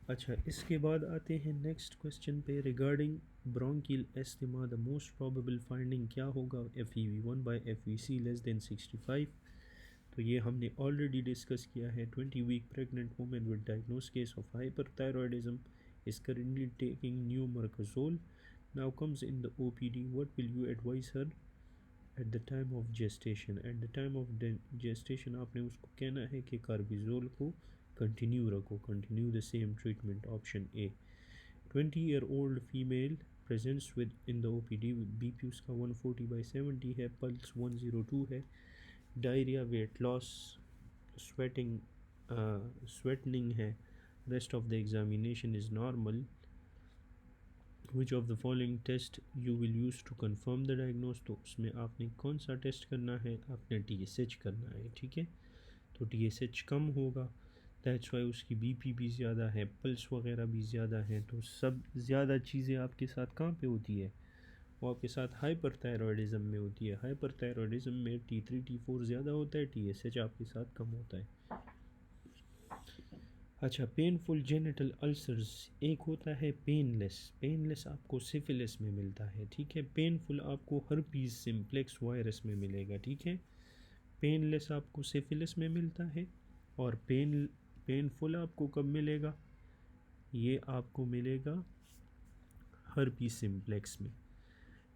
अच्छा, इसके बाद आते हैं नेक्स्ट क्वेश्चन पे, regarding bronchial asthma the most probable finding क्या होगा, FEV1 bye FVC less than 65। तो ये हमने ऑलरेडी डिस्कस किया है। 20 week pregnant women with diagnose case of hyperthyroidism is currently taking neomercazole, now comes in the OPD, what will you advise her at the time of gestation. At the time of gestation आपने उसको कहना है कि carbimazole को continue रखो, continue the same treatment, option A. 20-year-old female presents with in the OPD, BP उसका 140/70 है, pulse 102 है, डायरिया, वेट लॉस, स्वेटिंग स्वेटनिंग है, rest of the examination is normal. Which of the following test you will use to confirm the diagnose. तो उसमें आपने कौन सा test करना है, आपने TSH करना है, ठीक है। तो TSH कम होगा, दैट्स वाई उसकी BP भी ज़्यादा है, पल्स वगैरह भी ज़्यादा है। तो सब ज़्यादा चीज़ें आपके साथ कहाँ पे होती है, वो आपके साथ हाइपरथायरॉयडिज्म में होती है। हाइपरथायरॉयडिज्म में T3 T4 ज़्यादा होता है, TSH आपके साथ कम होता है। अच्छा, पेनफुल जेनिटल अल्सर्स, एक होता है पेनलेस, पेनलेस आपको सिफिलिस में मिलता है, ठीक है। पेनफुल आपको हर्पीज सिम्प्लेक्स वायरस में मिलेगा, ठीक है। पेनलेस आपको सिफिलिस में मिलता है और पेनफुल आपको कब मिलेगा, ये आपको मिलेगा हर्पीज सिम्प्लेक्स में।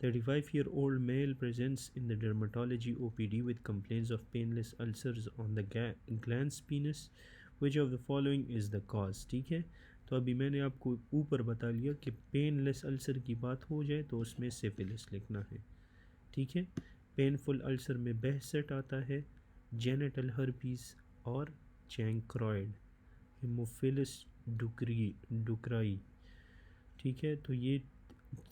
35-year-old male presents in the dermatology OPD with complaints of painless ulcers on the glans penis. Which of the following is the cause, ठीक है। तो अभी मैंने आपको ऊपर बता लिया कि पेनलेस अल्सर की बात हो जाए तो उसमें सिफिलिस लिखना है, ठीक है। पेनफुल अल्सर में बेहसेट आता है, जेनिटल हर्पीस और चैंक्रोइड, हेमोफिलस डुक्राई, ठीक है। तो ये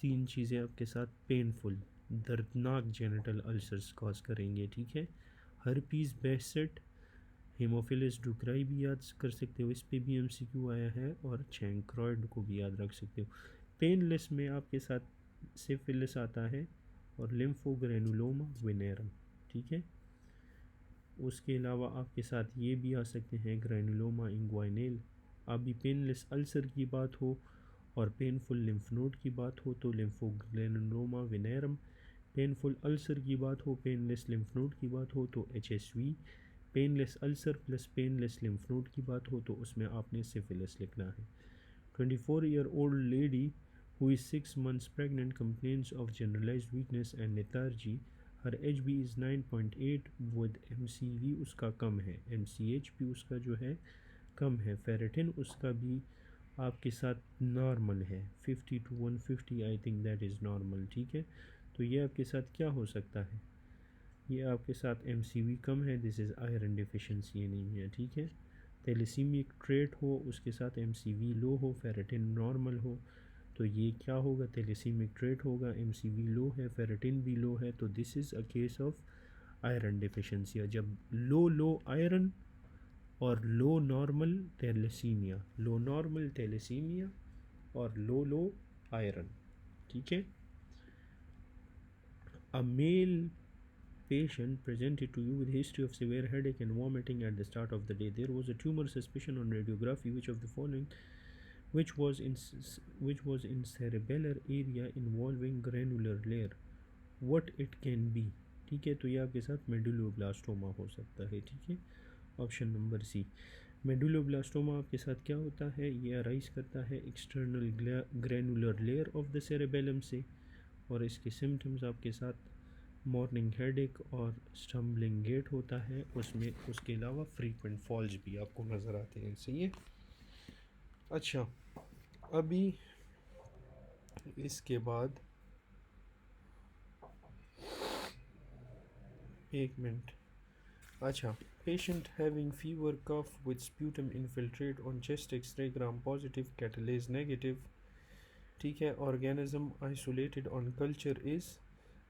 तीन चीज़ें आपके साथ पेनफुल दर्दनाक जेनिटल अल्सर्स कॉज करेंगे, ठीक है। हर्पीज़ बेहसेट, हेमोफिलस डुक्राई भी याद कर सकते हो, इस पे भी MCQ आया है, और चैंक्रोइड को भी याद रख सकते हो। पेनलेस में आपके साथ सिफिलिस आता है और लिम्फोग्रेनुलोमा वेनेरम, ठीक है। उसके अलावा आपके साथ ये भी आ सकते हैं ग्रैनुलोमा इंग्वाइनल। अभी पेनलेस अल्सर की बात हो और पेनफुल लिम्फ नोड की बात हो तो लिम्फोग्रेनुलोमा वेनेरम, पेनफुल अल्सर की बात हो, पेनलेस लिम्फ नोड की बात हो तो HSV, painless ulcer plus painless lymph node की बात हो तो उसमें आपने सिफिलिस लिखना है। 24-year-old lady who is 6 months pregnant, complains of generalized weakness and lethargy. Her HB is 9.8 with MCV उसका कम है, MCH भी उसका जो है कम है, फेरेटिन उसका भी आपके साथ नॉर्मल है 50 to 150, I think that is normal. ठीक है, तो ये आपके साथ क्या हो सकता है, ये आपके साथ MCV कम है, this is iron deficiency anaemia. ठीक है, थैलेसीमिक ट्रेट हो, उसके साथ MCV लो हो, फेरेटिन नॉर्मल हो, तो ये क्या होगा, थैलेसीमिक ट्रेट होगा, MCV लो है, फेरेटिन भी लो है, तो this is a case of iron deficiency. जब लो आयरन और लो नॉर्मल थैलेसीमिया, लो नॉर्मल थैलेसीमिया और लो आयरन। ठीक है, अ mail patient presented to you with history of severe headache and vomiting at the start of the day. There was a tumor suspicion on radiography. Which of the following, which was in cerebellar area involving granular layer, what it can be? ठीक है, तो ये आपके साथ medulloblastoma हो सकता है। ठीक है, ऑप्शन नंबर सी। मेडुलोब्लास्टोमा आपके साथ क्या होता है, ये अराइज करता है external granular layer of the cerebellum से, और इसके सिम्टम्स आपके साथ मॉर्निंग हेडेक और स्टम्बलिंग गेट होता है, उसमें उसके अलावा फ्रीक्वेंट फॉल्स भी आपको नज़र आते हैं। सही है। अच्छा, अभी इसके बाद एक मिनट। अच्छा, patient having fever cough with sputum infiltrate on chest x ray, gram positive, catalase negative. ठीक है, organism isolated on culture is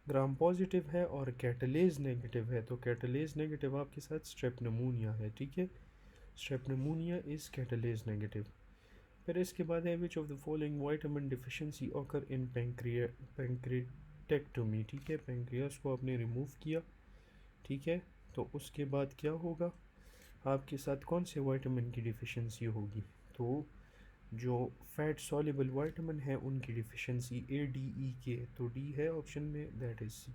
gram positive है और कैटलेज नेगेटिव है, तो कैटलेज नेगेटिव आपके साथ स्ट्रेप्टोनीमिया है। ठीक है, स्ट्रेप्टोनीमिया इज़ कैटलेज नेगेटिव। फिर इसके बाद है which of the following vitamin deficiency occur in pancreatectomy. ठीक है, पैंक्रियास को आपने रिमूव किया। ठीक है, तो उसके बाद क्या होगा, आपके साथ कौन से वाइटामिन की डिफिशिएंसी होगी, तो जो फैट सॉल्युबल वाइटामिन है उनकी डिफिशिएंसी ADE तो डी है ऑप्शन में, that is C.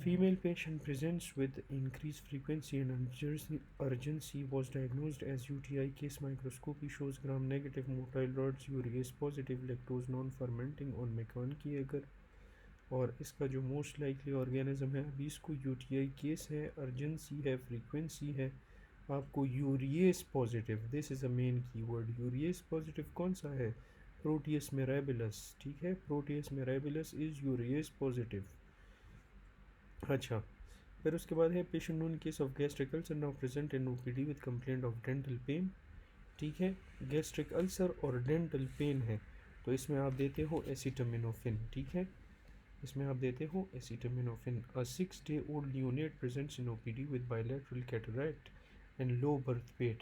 Female patient presents with increase frequency and urgency was diagnosed as UTI. Case microscopy shows gram negative motile rods, urease positive, lactose non fermenting on मेकान की अगर, और इसका जो most likely organism है अभी इसको UTI case है, urgency है, फ्रीक्वेंसी है, आपको यूरिएस positive, this is a main keyword. यूरिएस positive कौन सा है, प्रोटियस मिराबिलस। ठीक है, प्रोटियस मिराबिलस इज़ यूरिएस पॉजिटिव। अच्छा, फिर उसके बाद है patient known case of gastric ulcer now present in OPD with complaint of dental pen. ठीक है, गैस्ट्रिक अल्सर और डेंटल पेन है, तो इसमें आप देते हो एसिटामिनोफिन। ठीक है, इसमें आप देते हो acetaminophen. A 6-day-old neonate presents in OPD with bilateral cataract and low birth weight.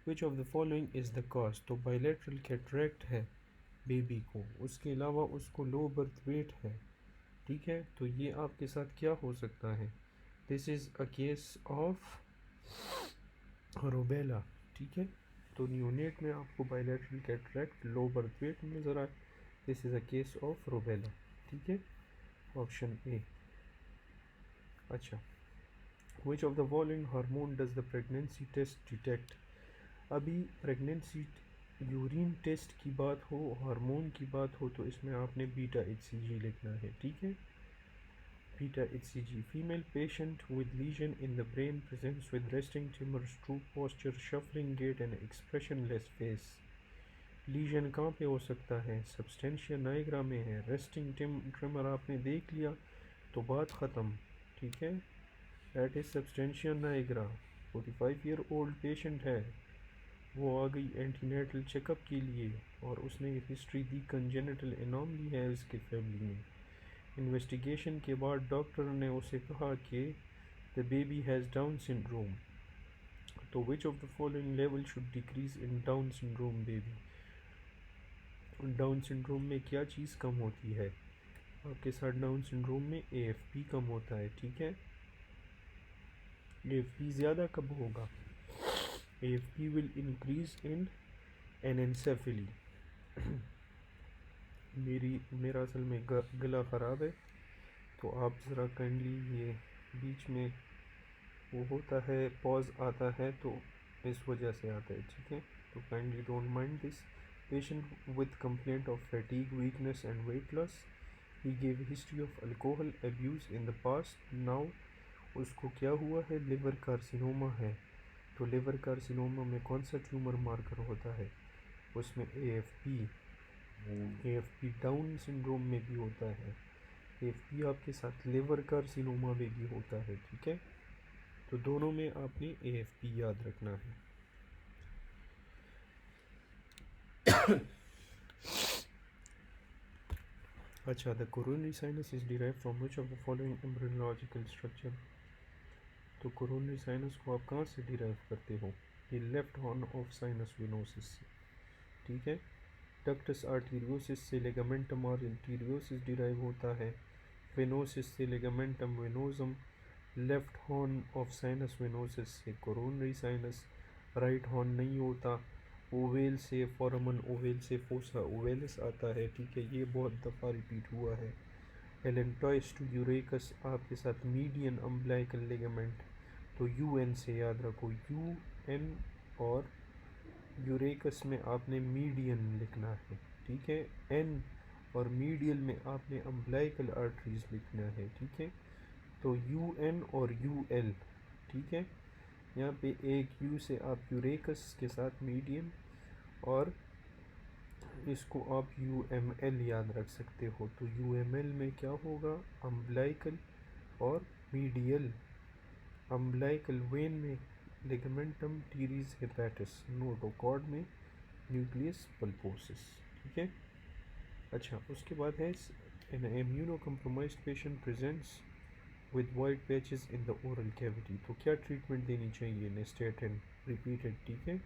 Which of the following is the cause? तो bilateral cataract है बेबी को, उसके अलावा उसको लो बर्थ वेट है। ठीक है, तो ये आपके साथ क्या हो सकता है, this is a case of rubella. ठीक है, तो न्यूनेट में आपको bilateral cataract, low birth weight नज़र आए, this is a case of rubella. ठीक है, ऑप्शन ए। अच्छा, which of the following hormone does the pregnancy test detect. अभी प्रेगनेंसी यूरिन टेस्ट की बात हो, हार्मोन की बात हो, तो इसमें आपने बीटा HCG लिखना है। ठीक है, beta HCG। Female patient with lesion in the brain presents with resting tremor, stooped posture, shuffling gait and expressionless face. Lesion कहाँ पे हो सकता है, सब्सटेंशिया नाइग्रा में है, रेस्टिंग ट्यूमर आपने देख लिया तो बात ख़त्म। ठीक है, that is substantia Niagara. 45-year-old patient है, वो आ गई एंटीनेटल चेकअप के लिए और उसने हिस्ट्री दी, कंजेनिटल एनॉमली है उसके फैमिली में। इन्वेस्टिगेशन के बाद डॉक्टर ने उसे कहा कि the baby has Down syndrome, तो which of the following level should decrease in Down syndrome baby. Down syndrome में क्या चीज़ कम होती है, आपके साथ डाउन सिंड्रोम में AFP कम होता है। ठीक है, AFP ज़्यादा कब होगा, AFP will increase in anencephaly. मेरा असल में गला ख़राब है, तो आप ज़रा काइंडली ये बीच में वो होता है, पॉज आता है, तो इस वजह से आता है। ठीक है, तो kindly don't mind this. patient with complaint of fatigue, weakness and weight loss. He gave history of alcohol abuse in the past. Now उसको क्या हुआ है, लिवर कार्सिनोमा है। तो लिवर कार्सिनोमा में कौन सा ट्यूमर मार्कर होता है, उसमें AFP डाउन सिंड्रोम में भी होता है। AFP आपके साथ लिवर कार्सिनोमा में भी होता है, ठीक है। तो दोनों में आपने AFP याद रखना है। अच्छा, the coronary sinus is derive from which of the following embryological structure. तो कोरोनरी साइनस को आप कहाँ से डिराइव करते हो, ये left horn of sinus venosus से, ठीक है। डक्टस आर्टीरियोसिस से लिगामेंटम आर्टीरियोसिस डिराइव होता है। वेनोसिस से ligamentum venosum. Left horn of sinus venosus से कोरोनरी साइनस। राइट हॉर्न नहीं होता। ओवेल से फोरामन ओवेल से फोसा ओवेलिस आता है, ठीक है। ये बहुत दफ़ा रिपीट हुआ है। एलेंटॉइस टू यूरेकस आपके साथ मीडियन अम्बिलिकल लिगामेंट, तो UN से याद रखो, UN। और यूरेकस में आपने मीडियन लिखना है, ठीक है। N और मीडियल में आपने अम्बिलिकल आर्टरीज लिखना है, ठीक है। तो UN और UL, ठीक है। यहाँ पे एक U से आप यूरेकस के साथ मीडियन, और इसको आप UML याद रख सकते हो। तो UML में क्या होगा, अम्बिलिकल और मीडियल। अम्बिलिकल वेन में लिगामेंटम टीरीज हेपेटिस, नोटोकॉर्ड में न्यूक्लियस पल्पोसिस, ठीक है। अच्छा, उसके बाद है an immunocompromised patient presents with white patches in the oral cavity, तो क्या ट्रीटमेंट देनी चाहिए, नेस्टेटिन रिपीटेड, ठीक है।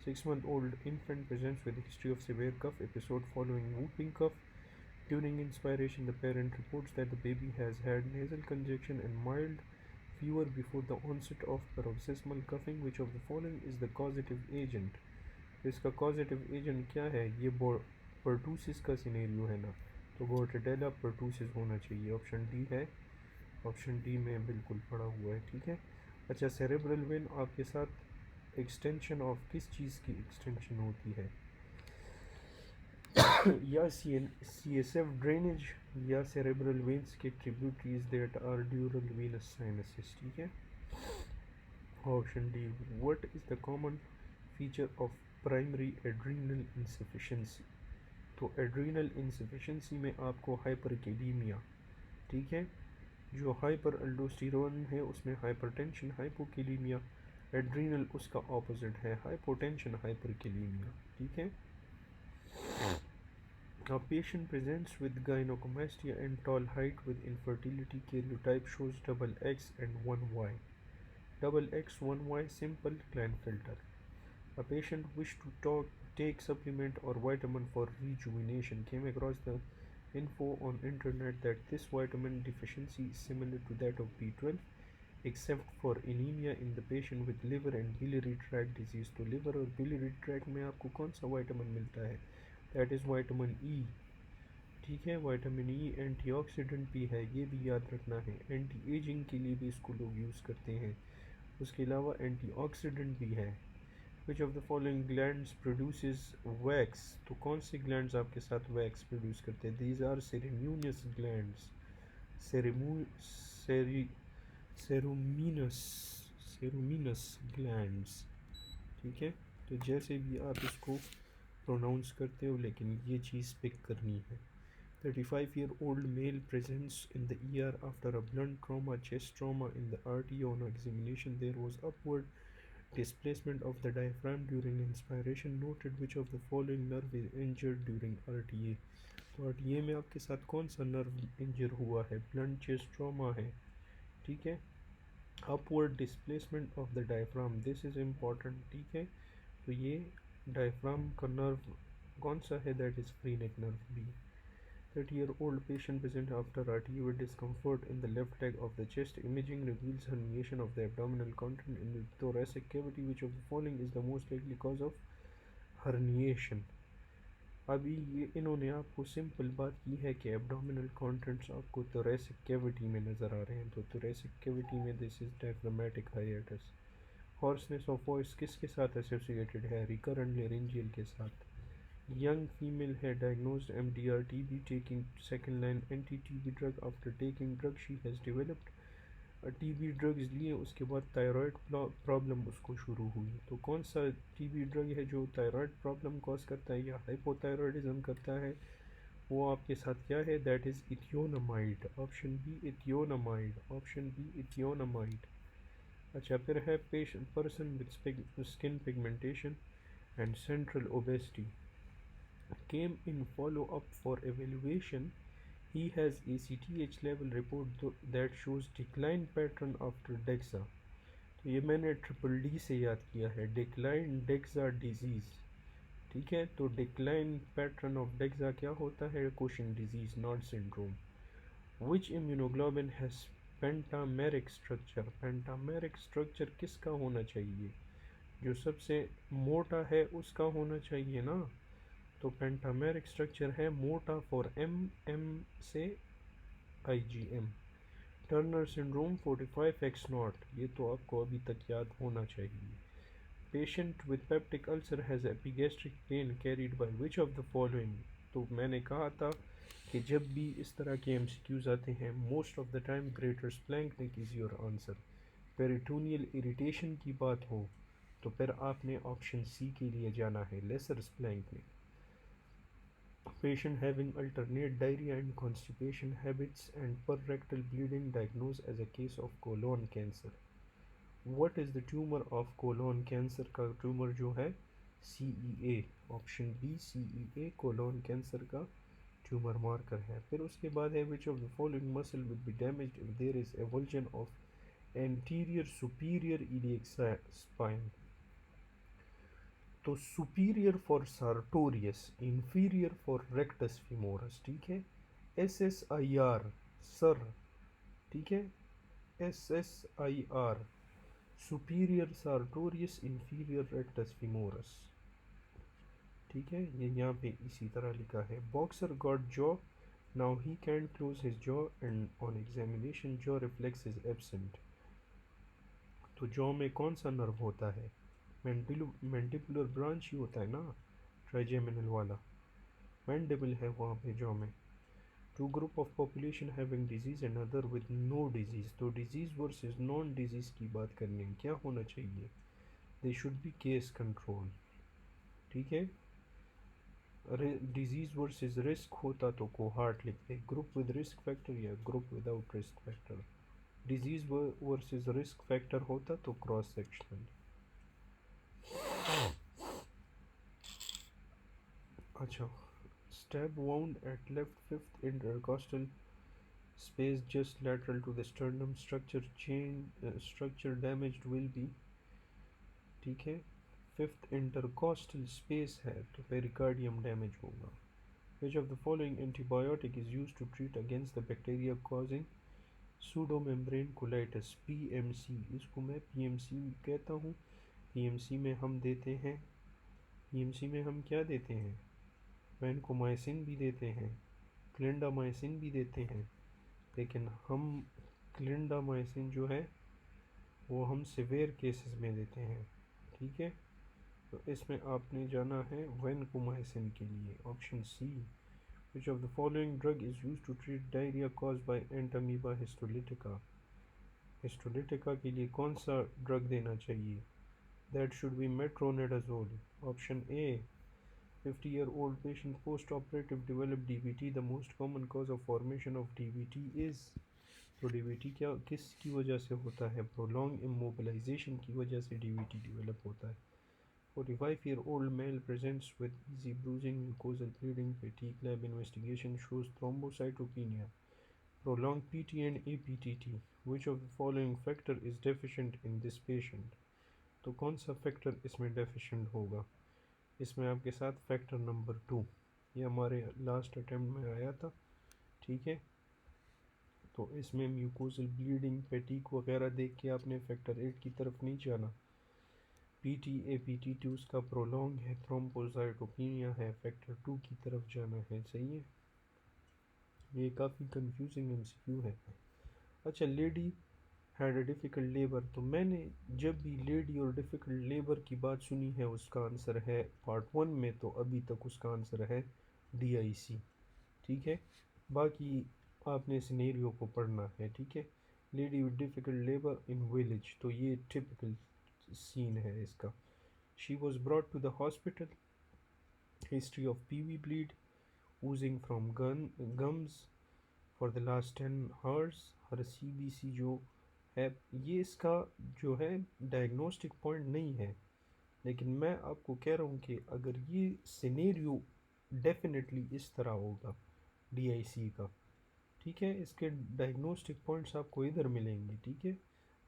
6 month old infant presents with a history of severe cough episode following whooping cough. During inspiration, the parent reports that the baby has had nasal congestion and mild fever before the onset of paroxysmal coughing. Which of the following is the causative agent? इसका causative agent क्या है, ये pertussis का scenario है ना, तो बोर्टेडेला pertussis होना चाहिए। ऑप्शन डी है, ऑप्शन डी में बिल्कुल पड़ा हुआ है, ठीक है। अच्छा, सेरेब्रल वेन आपके साथ एक्सटेंशन ऑफ किस चीज़ की एक्सटेंशन होती है, या CSF ड्रेनेज या सेरेब्रल वेन्स के tributaries that are dural venous sinuses, ठीक है। Option D, what is the common feature of primary adrenal insufficiency. तो एड्रीनल इंसफिशिएंसी में आपको हाइपरकेलीमिया, ठीक है। जो हाइपर अल्डोस्टेरोन है उसमें हाइपरटेंशन हाइपोकेलीमिया, एड्रीनल उसका ऑपोजिट है, हाइपोटेंशन हाइपरकेलीमिया, ठीक है। A patient presents with gynecomastia and tall height with infertility. Karyotype shows double X and 1Y. Double X 1Y simple Klinefelter. A patient wished to take supplement or vitamin for rejuvenation. Came across the info on internet that this vitamin deficiency is similar to that of B12 except for anemia in the patient with liver and biliary tract disease. तो liver और biliary tract में आपको कौन सा vitamin मिलता है, that is vitamin E, ठीक है। वाइटामिन ई एंटीऑक्सीडेंट भी है, ये भी याद रखना है। एंटी एजिंग के लिए भी इसको लोग यूज़ करते हैं, उसके अलावा एंटीऑक्सीडेंट भी है। Which of the following glands produces wax, तो कौन से ग्लैंड्स आपके साथ वैक्स प्रोड्यूस करते हैं, दीज आर सेरेम्यूनियस ग्लैंड्स, सेरोमिनस सेरोमिनस ग्लैंड्स, ठीक है। तो जैसे भी आप इसको प्रोनाउंस करते हो, लेकिन ये चीज़ पिक करनी है। 35-year-old male presents in the ER after a blunt trauma, chest trauma in the RTA. On examination, there was upward displacement of the diaphragm during inspiration. Noted which of the following nerve is injured during RTA. तो RTA में आपके साथ कौन सा nerve इंजर हुआ है, blunt chest trauma है, ठीक है। Upward displacement of the diaphragm, this is important, ठीक है। तो ये डायफ्राम का नर्व कौन सा है, that is phrenic nerve B. 30-year-old patient present after RTA with discomfort in the left leg of the chest. Imaging reveals herniation of the abdominal content in the thoracic cavity. Which of the following is the most likely cause of herniation? अभी ये इन्होंने आपको simple बात की है कि abdominal contents आपको thoracic cavity में नज़र आ रहे हैं, तो thoracic cavity में this is diaphragmatic hiatus। Hoarseness of voice किसके साथ एसोसिएटेड है, रिकरेंट लेरेंजियल के साथ। Young female had diagnosed MDR TB taking second line anti TB drug. After taking drug she has developed TB drugs लिए, उसके बाद thyroid problem उसको शुरू हुई। तो कौन सा टीबी ड्रग है जो थायराइड प्रॉब्लम कॉज करता है या हाइपोथायरॉयडिज्म करता है, वो आपके साथ क्या है, that is ethionamide. Option B ethionamide, option B ethionamide. अच्छा, फिर है patient person with skin pigmentation and central obesity came in follow up for evaluation. He has ACTH level report that shows decline pattern after DEXA। तो ये मैंने triple D से याद किया है, डिक्लाइन डेक्सा डिजीज़। ठीक है, तो डिक्लाइन पैटर्न ऑफ डेक्सा क्या होता है, cushion disease not syndrome. Which immunoglobulin has pentameric structure, pentameric structure किसका होना चाहिए, जो सबसे मोटा है उसका होना चाहिए ना। तो पेंटामेरिक स्ट्रक्चर है मोटा फॉर एम से IgM। टर्नर सिंड्रोम 45x0, ये तो आपको अभी तक याद होना चाहिए। Patient with peptic ulcer has epigastric pain carried by which of the following. तो मैंने कहा था कि जब भी इस तरह के MCQs आते हैं, most of the time greater splanchnic is your answer. Peritoneal irritation की बात हो तो फिर आपने ऑप्शन सी के लिए जाना है, laser स्प्लैंक्निक। Patient having alternate diarrhea and constipation habits and per-rectal bleeding diagnosed as a case of colon cancer। What is the tumor of colon cancer का ट्यूमर जो है CEA, option B CEA colon cancer का tumour marker है। फिर उसके बाद है which of the following muscle will be damaged if there is avulsion of anterior superior iliac spine। तो superior for sartorius, inferior for rectus femoris. ठीक है, SSIR sir, ठीक है, SSIR superior sartorius inferior rectus femoris. ठीक है, ये यहाँ पे इसी तरह लिखा है। Boxer got jaw, now he can close his jaw and on examination jaw reflex is absent. तो जॉ में कौन सा नर्व होता है, मैंडिबुलर ब्रांच ही होता है ना, ट्राइजेमिनल वाला, मैंडिबल है वहाँ पे जॉ में। Two group of population having disease and other with no disease. तो डिजीज वर्सेस नॉन डिजीज की बात करनी है, क्या होना चाहिए, they should be case control. ठीक है, डिजीज वर्सेस रिस्क होता तो कोहार्ट लिखते, ग्रुप विद रिस्क फैक्टर या group without risk factor. Disease versus risk factor होता तो क्रॉस सेक्शनल। अच्छा, stab wound at left fifth intercostal space just lateral to the sternum, structure damaged will be। ठीक है, fifth intercostal space है तो pericardium damage होगा। Which of the following antibiotic is use to treat against the bacteria causing pseudomembrane colitis, PMC, इसको मैं PMC कहता हूँ। PMC में हम देते हैं, PMC में हम क्या देते हैं, वैनकोमाइसिन भी देते हैं, क्लिंडामाइसिन भी देते हैं, लेकिन हम क्लिंडामाइसिन जो है वो हम सिवियर केसेस में देते हैं। ठीक है, तो इसमें आपने जाना है वैनकोमाइसिन के लिए, option C. Which of the following drug is use to treat diarrhoea cause by Entamoeba histolytica. Histolytica के लिए कौन सा ड्रग देना चाहिए, that should be metronidazole, option A. 50-year-old patient post-operative develop DVT, the most common cause of formation of DVT is। तो DVT क्या किस की वजह से होता है, प्रोलॉन्ग इमोबिलाइजेशन की वजह से DVT डेवलप होता है। 45-year-old male presents with easy bruising, mucosal bleeding, fatigue, lab investigation shows thrombocytopenia, prolonged PT and APTT। Which of the following factor is deficient in this patient। तो कौन सा factor इसमें deficient होगा, इसमें आपके साथ फैक्टर नंबर 2, ये हमारे लास्ट अटेम्प्ट में आया था। ठीक है, तो इसमें म्यूकोसल ब्लीडिंग, फैटीग वगैरह देख के आपने फैक्टर 8 की तरफ नहीं जाना। PT APT उसका प्रोलॉन्ग है, थ्रोम्बोसाइटोपेनिया है, फैक्टर 2 की तरफ जाना है। सही है, ये काफ़ी कंफ्यूजिंग MCQ है। अच्छा, lady had a difficult labour. तो मैंने जब भी लेडी और डिफ़िकल्ट लेबर की बात सुनी है उसका आंसर है पार्ट 1 में, तो अभी तक उसका आंसर है DIC। ठीक है, बाकी आपने सिनेरियो को पढ़ना है। ठीक है, lady with difficult labour in village, तो ये टिपिकल सीन है इसका। She was brought to the hospital, history of PV bleed, oozing from gums for the last 10 hours। हर CBC जो है, ये इसका जो है डायग्नोस्टिक पॉइंट नहीं है, लेकिन मैं आपको कह रहा हूँ कि अगर ये सिनेरियो डेफिनेटली इस तरह होगा DIC का। ठीक है, इसके डायग्नोस्टिक पॉइंट्स आपको इधर मिलेंगे। ठीक है,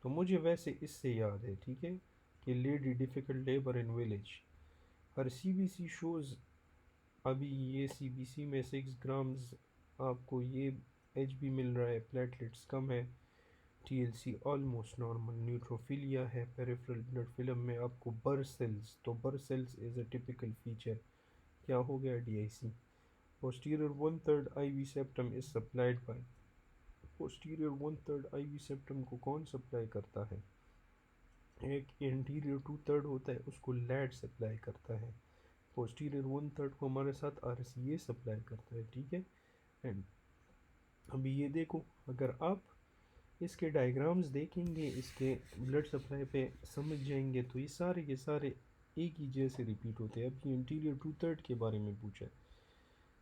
तो मुझे वैसे इससे याद है। ठीक है, कि lady difficult labour in village. Her CBC shows, अभी ये CBC में 6 ग्राम्स आपको ये HB मिल रहा है, प्लेटलेट्स कम है, TLC ऑलमोस्ट नॉर्मल, न्यूट्रोफिलिया है, पेरिफेरल ब्लड फिल्म में आपको बर सेल्स, तो burr cells is a typical feature. क्या हो गया DIC। Posterior 1/3 IV septum is supplied by, posterior 1/3 IV septum को कौन सप्लाई करता है, एक एंटीरियर 2/3 होता है उसको लैड सप्लाई करता है, पोस्टीरियर 1/3 को हमारे साथ RCA सप्लाई करता है। ठीक है, एंड अभी ये देखो, अगर आप इसके डायग्राम्स देखेंगे, इसके ब्लड सप्लाई पे समझ जाएंगे, तो ये सारे के सारे एक ही जैसे रिपीट होते हैं। अब ये इंटीरियर 2/3 के बारे में पूछा है,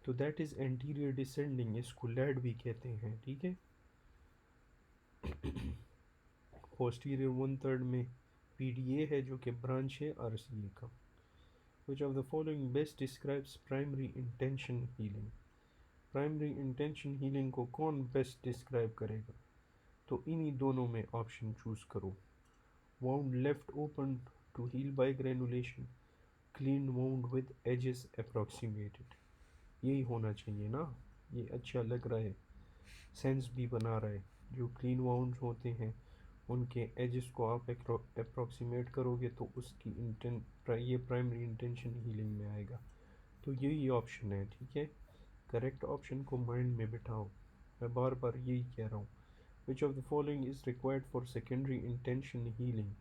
तो दैट इज़ एंटीरियर डिसेंडिंग, इसको लैड भी कहते हैं। ठीक है, पोस्टीरियर 1/3 में PDA है जो कि ब्रांच है RCA का। Which of the following best describes primary intention healing. Primary intention healing को कौन बेस्ट डिस्क्राइब करेगा, तो इन्हीं दोनों में ऑप्शन चूज़ करो। Wound left open to heal by granulation, clean wound with edges approximated, यही होना चाहिए ना। ये अच्छा लग रहा है, सेंस भी बना रहा है। जो क्लीन वाउंड होते हैं उनके एजेस को आप अप्रॉक्सीमेट करोगे तो उसकी ये प्राइमरी इंटेंशन हीलिंग में आएगा, तो यही ऑप्शन है। ठीक है, करेक्ट ऑप्शन को माइंड में बिठाओ, मैं बार बार यही कह रहा हूँ। विच of the following is required for secondary intention healing,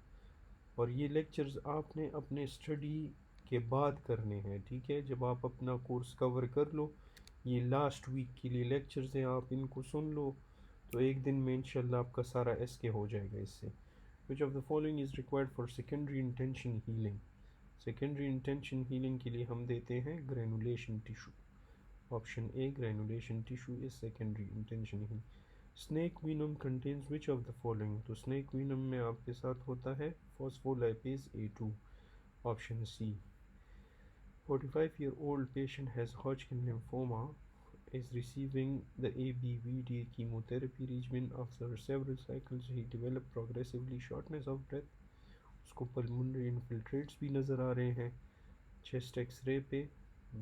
और ये लेक्चर्स आपने अपने स्टडी के बाद करने हैं। ठीक है, जब आप अपना कोर्स कवर कर लो, ये लास्ट वीक के लिए लेक्चर्स हैं, आप इनको सुन लो, तो एक दिन में इंशाल्लाह आपका सारा SK हो जाएगा इससे। Which of the following is required for secondary intention healing. Secondary intention healing के लिए हम देते हैं granulation tissue. Option A, granulation tissue is secondary intention healing. Snake venom contains which of the following, तो snake venom में आपके साथ होता है phospholipase A2। Option C. 45-year-old patient has Hodgkin lymphoma, is receiving the ABVD chemotherapy regimen. After several cycles he developed progressively shortness of breath, उसको pulmonary infiltrates भी नज़र आ रहे हैं चेस्ट एक्सरे पे।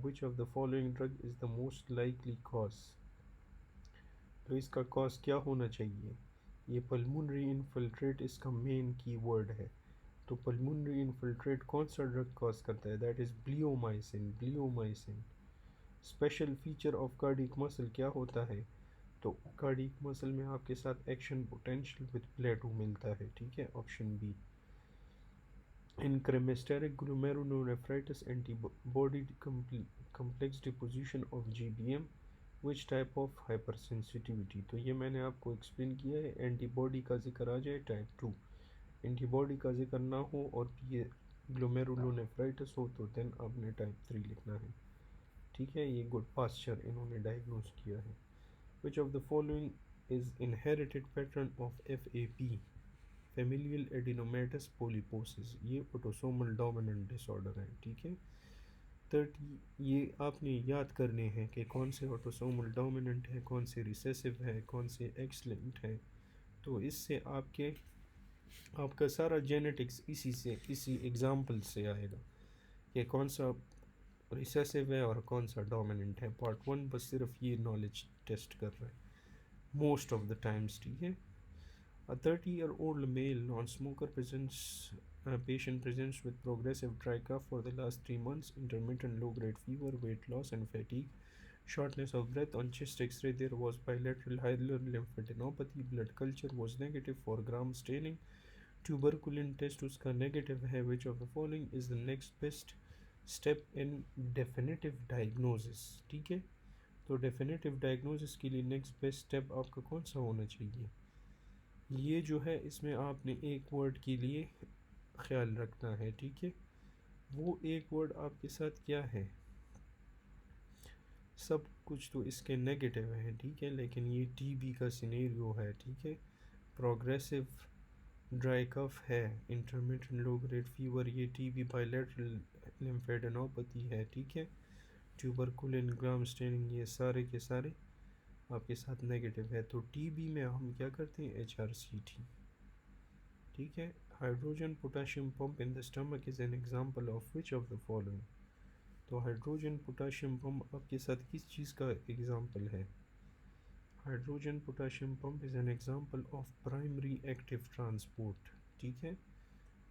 विच of the following drug is the most likely cause, तो इसका cause क्या होना चाहिए, ये पल्मोनरी इन्फिल्ट्रेट इसका मेन कीवर्ड है। तो पल्मोनरी इन्फिल्ट्रेट कौन सा ड्रग कॉज करता है, that is bleomycin. Bleomycin. Special feature of cardiac muscle क्या होता है, तो कार्डिक मसल में आपके साथ एक्शन पोटेंशियल विद प्लेटो मिलता है। ठीक है, option B. In crescentic glomerulonephritis antibody complex deposition of GBM, which type of hypersensitivity, तो ये मैंने आपको एक्सप्लेन किया है। एंटीबॉडी का जिक्र आ जाए टाइप 2, एंटीबॉडी का जिक्र ना हो और ये ग्लोमेरुलोनेफ्राइटिस हो तो देन आपने टाइप 3 लिखना है। ठीक है, ये गुड पास्चर इन्होंने डायग्नोज किया है। Which of the following is inherited pattern of FAP, familial adenomatous polyposis, ये ऑटोसोमल डोमिनेंट डिसऑर्डर है। ठीक है, 30 ये आपने याद करने हैं कि कौन से ऑटोसोमल डोमिनेंट है, कौन से रिसेसिव है, कौन से एक्सलेंट है, तो इससे आपका सारा जेनेटिक्स इसी एग्जाम्पल से आएगा कि कौन सा रिसेसिव है और कौन सा डोमिनेंट है। पार्ट 1 बस सिर्फ ये नॉलेज टेस्ट कर रहा है मोस्ट ऑफ द टाइम्स। ठीक है, a 30-year-old male non-smoker patient presents with progressive dry cough for the last 3 months, intermittent low-grade fever, weight loss and fatigue, shortness of breath. On chest X-ray there was bilateral hilar lymphadenopathy. Blood culture was negative for gram staining. Tuberculin test उसका negative है. Which of the following is the next best step in definitive diagnosis. ठीक है, तो definitive diagnosis के लिए next best step आपका कौन सा होना चाहिए. ये जो है इसमें आपने एक वर्ड के लिए ख्याल रखना है. ठीक है, वो एक वर्ड आपके साथ क्या है. सब कुछ तो इसके नेगेटिव है. ठीक है, लेकिन ये टीबी का सिनेरियो है. ठीक है, प्रोग्रेसिव ड्राई कफ है, इंटरमिटेंट लो ग्रेड फीवर, ये टीबी बायलैटरल लिम्फेडेनोपैथी है. ठीक है, ट्यूबरकुलिन ग्राम स्टेनिंग, ये सारे के सारे आपके साथ नेगेटिव है. तो टीबी में हम क्या करते हैं, HRCT. ठीक है, hydrogen potassium pump in the stomach is an example of which of the following. तो हाइड्रोजन पोटाशियम पंप आपके साथ किस चीज़ का एग्जांपल है. Hydrogen potassium pump is an example of primary active transport. ठीक है,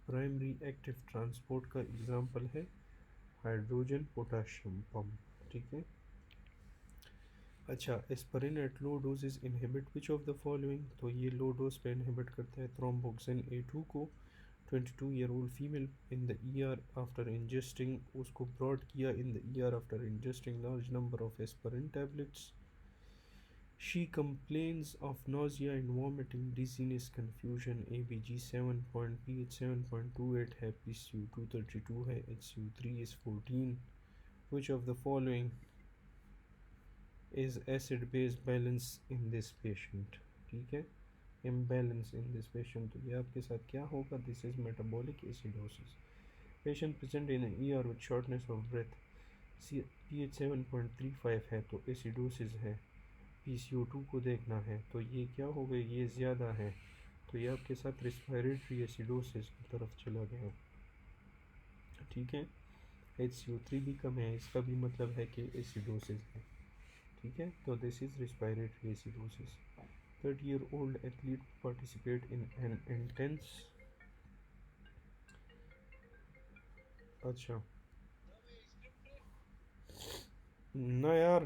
प्राइमरी एक्टिव ट्रांसपोर्ट का एग्जांपल है हाइड्रोजन पोटाशियम पंप. ठीक है, अच्छा, aspirin at low dosages inhibit which of the following. तो ये लो डोज पे इनहिबिट करता है थ्रोम्बोक्सिन A2 को. 22 year old female in the ER after ingesting, उसको ब्रॉड किया in the ER after ingesting large number of aspirin tablets. She complains of nausea and vomiting, dizziness, confusion. ABG 7 point, pH 7.28 है, PCU 232 है, HCU 3 is 14. Which of the following is acid base balance in this patient. ठीक है, imbalance in this patient. तो ये आपके साथ क्या होगा, this is metabolic acidosis. Patient present in ER with shortness of breath, pH 7.35 है, तो acidosis है. PCO2 को देखना है, तो ये क्या हो गया, ये ज़्यादा है, तो ये आपके साथ रेस्पिरेटरी एसिडोसिस की तरफ चला गया. ठीक है, HCO3 भी कम है, इसका भी मतलब है कि एसिडोसिस है. ठीक है, तो this is respiratory acidosis. 30-year-old athlete participate in an intense. अच्छा ना यार.